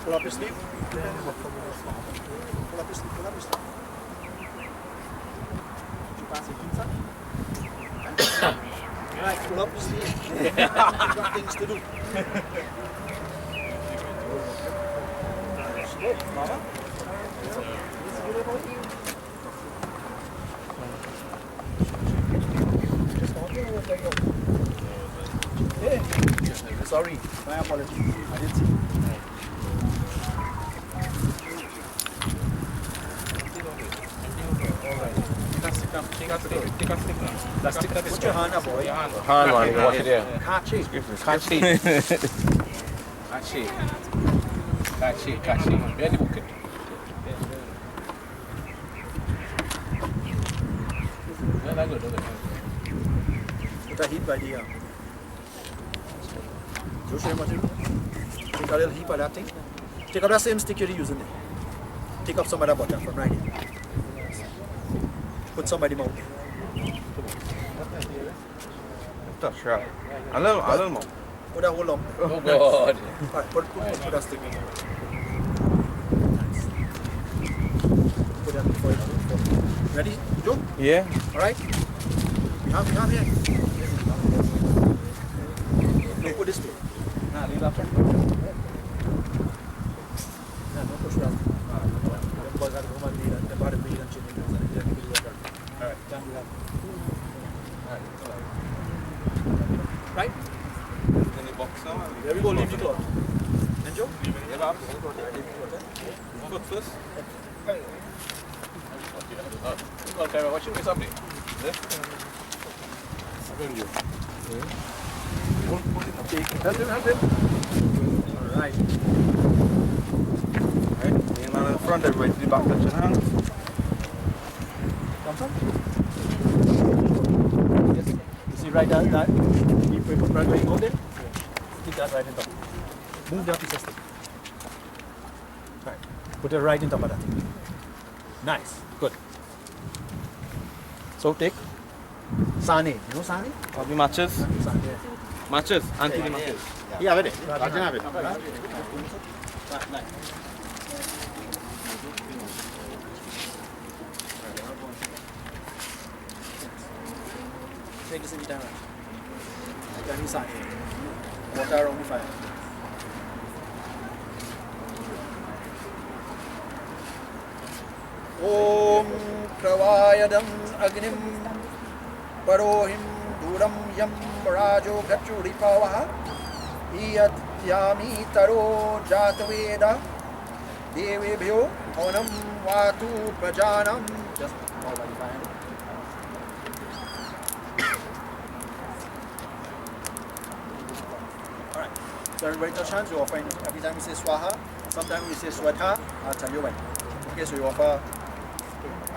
Pull up your sleeve. Right, pull up your sleeve. You've got things to do. Mama? Sorry, my apology. I didn't see. Put your hand up, boy. Hand man, watch it there. Catch it. Catch it. Catch it. Catch it. Catch it. Very good. Put a heap by the you show him what you do. Take a little heap of that thing. Take up that same stick you're using there. Take up some of that butter from right here. Put some by the mouth. That's right. A little more. Put that whole lump. Oh God. Alright, put that stick in. Put that before it. Ready, Joe? Yeah. Alright? We have here. No, put this way. Nah, leave that front. Nah, don't push that. The boys have to come and lead and the body bleed and chicken. Alright, can't do that. Right? In the box now. There we go, leave the cloth. And Joe? Yeah, foot first. Okay, watching what's happening. Help him. Alright. Right, man in the front, everybody to the back, touch your hands. Thumbs up. Yes. You see right that you put right where you go there? Stick that right in top. Move that piece of stick. Right. Put it right in top of that thing. Nice. Good. So take Sane. You know Sane? Have the matches? Sane. Matches? Anti-matches. Yeah, have it. Have it. Nice. Take this in the time. Then you Sane. Water around the fire. Om Kravayadam Agnim Parohim Duram Yam Rajo Gachuripavaha Iyat Yami Taro Jataveda Devebhyo Onam Vatu Prajanam. Just all by the fire. Alright. So everybody touch hands, you offer every time we say Swaha, sometimes we say Swadha, I'll tell you when. Okay, so you offer a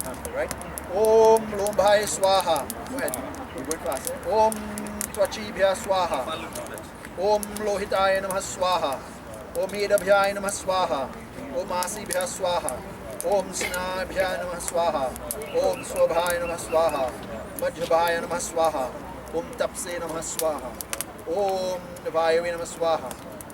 handful, right? Om Lombhai Swaha. Go ahead. You're going fast. Om Twachibhya Swaha. Om Lohitaya Namah Swaha. Om Edabhya Namah Swaha. Om Asibhya Swaha. Om Snabhya Namah Swaha. Om Swabhaya Namah Swaha. Madhubhaya Namah Swaha. Om Tapse Namah Swaha. Om Vayavi Namah Swaha.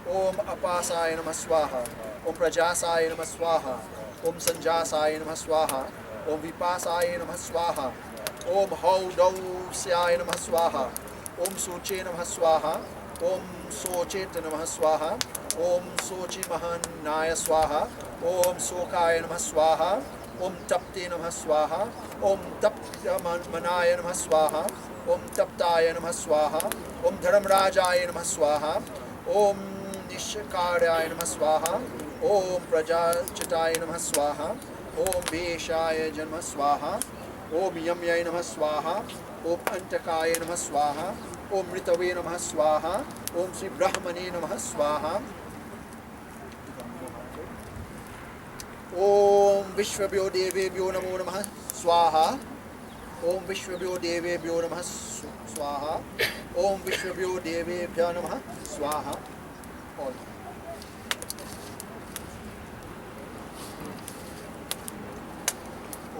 Om Apasaya Namah Swaha. Om Prajasaya Namah Swaha. Om Sanjasaya Namah Swaha. Om Vipasaya Namah Swaha. Om Haudausaya Namah Swaha. Om Soche Namah Swaha. Om Soche Namah Swaha. Om Sochi Mahanaya Swaha. Om Sokaya Namah Swaha. Om Tapte Namah Swaha. Om Tapta Manaya Namah Swaha. Om Taptaya Namah Swaha. Om Dharamrajaya Namah Swaha. Om Nishakaraya Namah Swaha. Om Prajachitaya Namah Swaha. Om Veshaya Janma Swaha. Om Yamyaya Namah Swaha. Om Antakaya Namah Swaha. Om Ritave Namah Swaha. Om Sri Brahmane Namah Swaha. Om Vishwabhyo Devebhyo Namo Namah Swaha. Om Vishwabhyo Devebhyo Namah Swaha. Om Vishwabhyo Devebhyo Namah Swaha. All.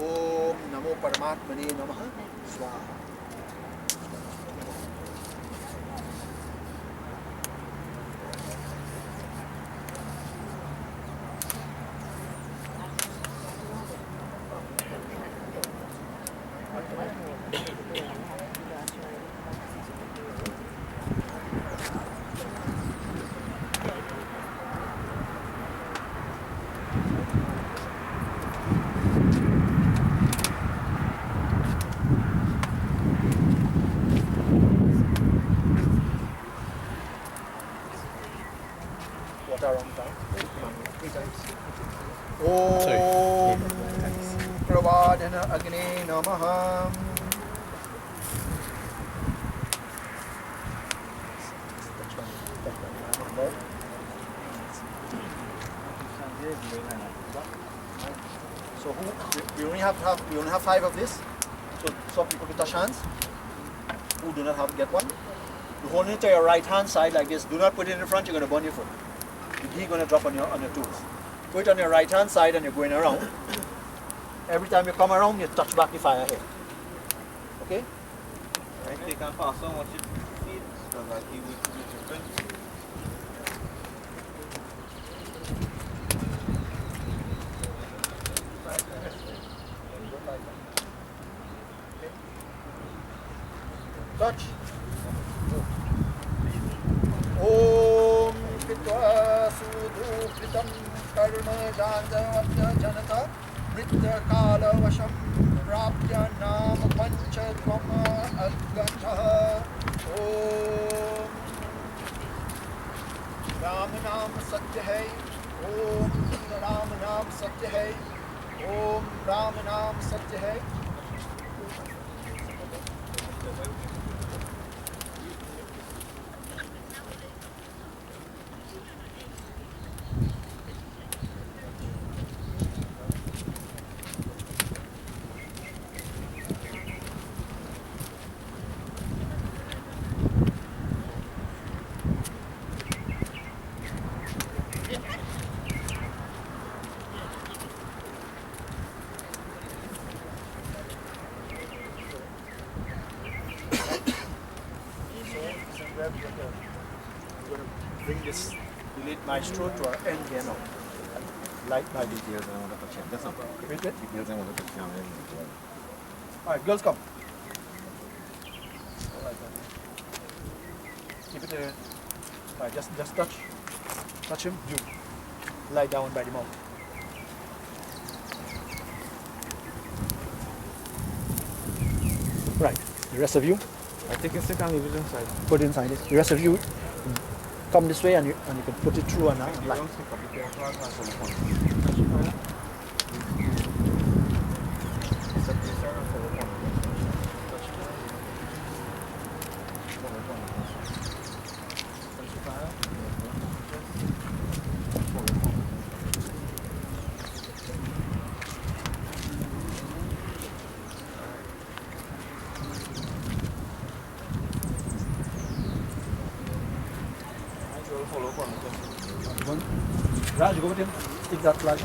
Om Namo Paramatmane Namah Swaha. Sadhana Agne Namaha. So we only have 5 of this. So some people can touch hands. Who do not have, get one. You hold it to your right hand side like this. Do not put it in the front, you're going to burn your foot. The ghee is going to drop on your toes. Put it on your right hand side and you're going around. Every time you come around, you touch back the fire here. Okay? They can pass on what you feed, so that he will make your friends. Touch. Om Pitva Sudhu Pritam Karma Janda Janata Mritya Kala Vasham Rapya Nam Pancha Dvama Adgantha Om Ram Nam Satya Hai Om Ram Nam Satya Hai Om Ram Nam Satya Hai. We're going to bring this elite Maestro to our end here now. Light by the Details and all that touch. That's not problem. Wait, wait. Details and all that touch. Alright, girls come. Keep it there. Alright, just touch him. You lie down by the mouth. Right, the rest of you, I think it's can leave it inside. put it inside it. The rest of you, come this way and you can put it through and out. You Like. don't stick up the camera and some fun. Set this there and follow one. Touch it. Follow one. Touch the fire. Follow one. Follow one. Raj, go with him. Take that flag.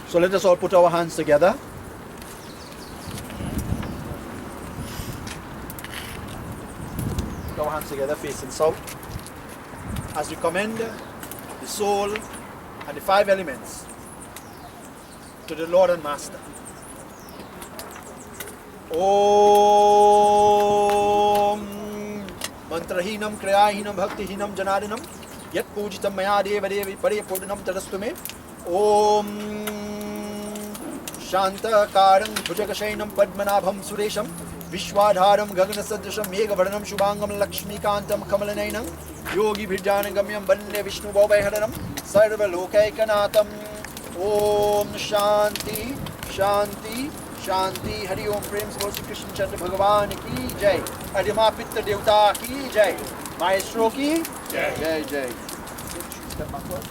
So let us all put our hands together. Put our hands together facing south. As we commend the soul and the 5 elements to the Lord and Master. Om Mantrahinam Kriyahinam Bhaktihinam Janadinam Yat Pujitam Maya Deva Devi Pare Purnam Tadastume Om Shanta Karang Bhujagashainam Padmanabham Suresham Vishwadharam Gagana Sadrisham Megavardhanam Shubhangam Lakshmikantam Kamalanainam Yogi Bhijanagamyam Bande Vishnu Bhavaiharanam Sarva Lokaikanatam Om Shanti Shanti Shanti Hari Om Prem Sri Krishna Chandra Bhagavan Ki Jai Adima Pitta Devta Ki Jai Maestro Ki Jai Jai Jai. Step backward.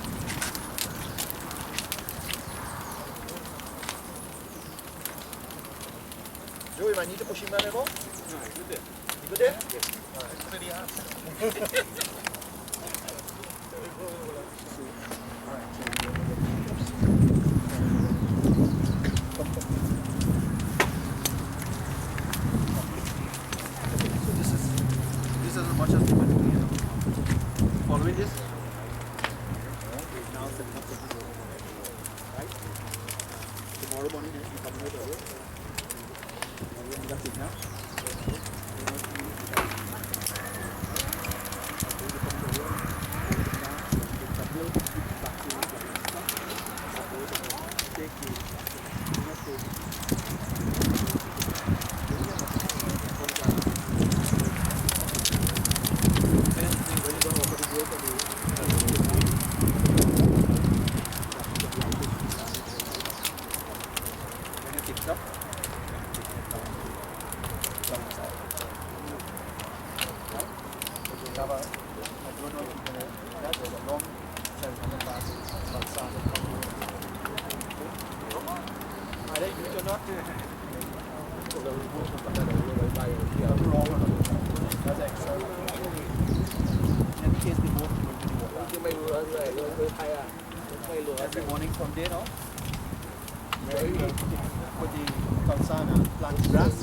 Joey, I need to push him back a little. No, you good there. You good there? Yes. Alright. Steady hands. Alright. Every morning from there on, where we put the kalsana, plant grass,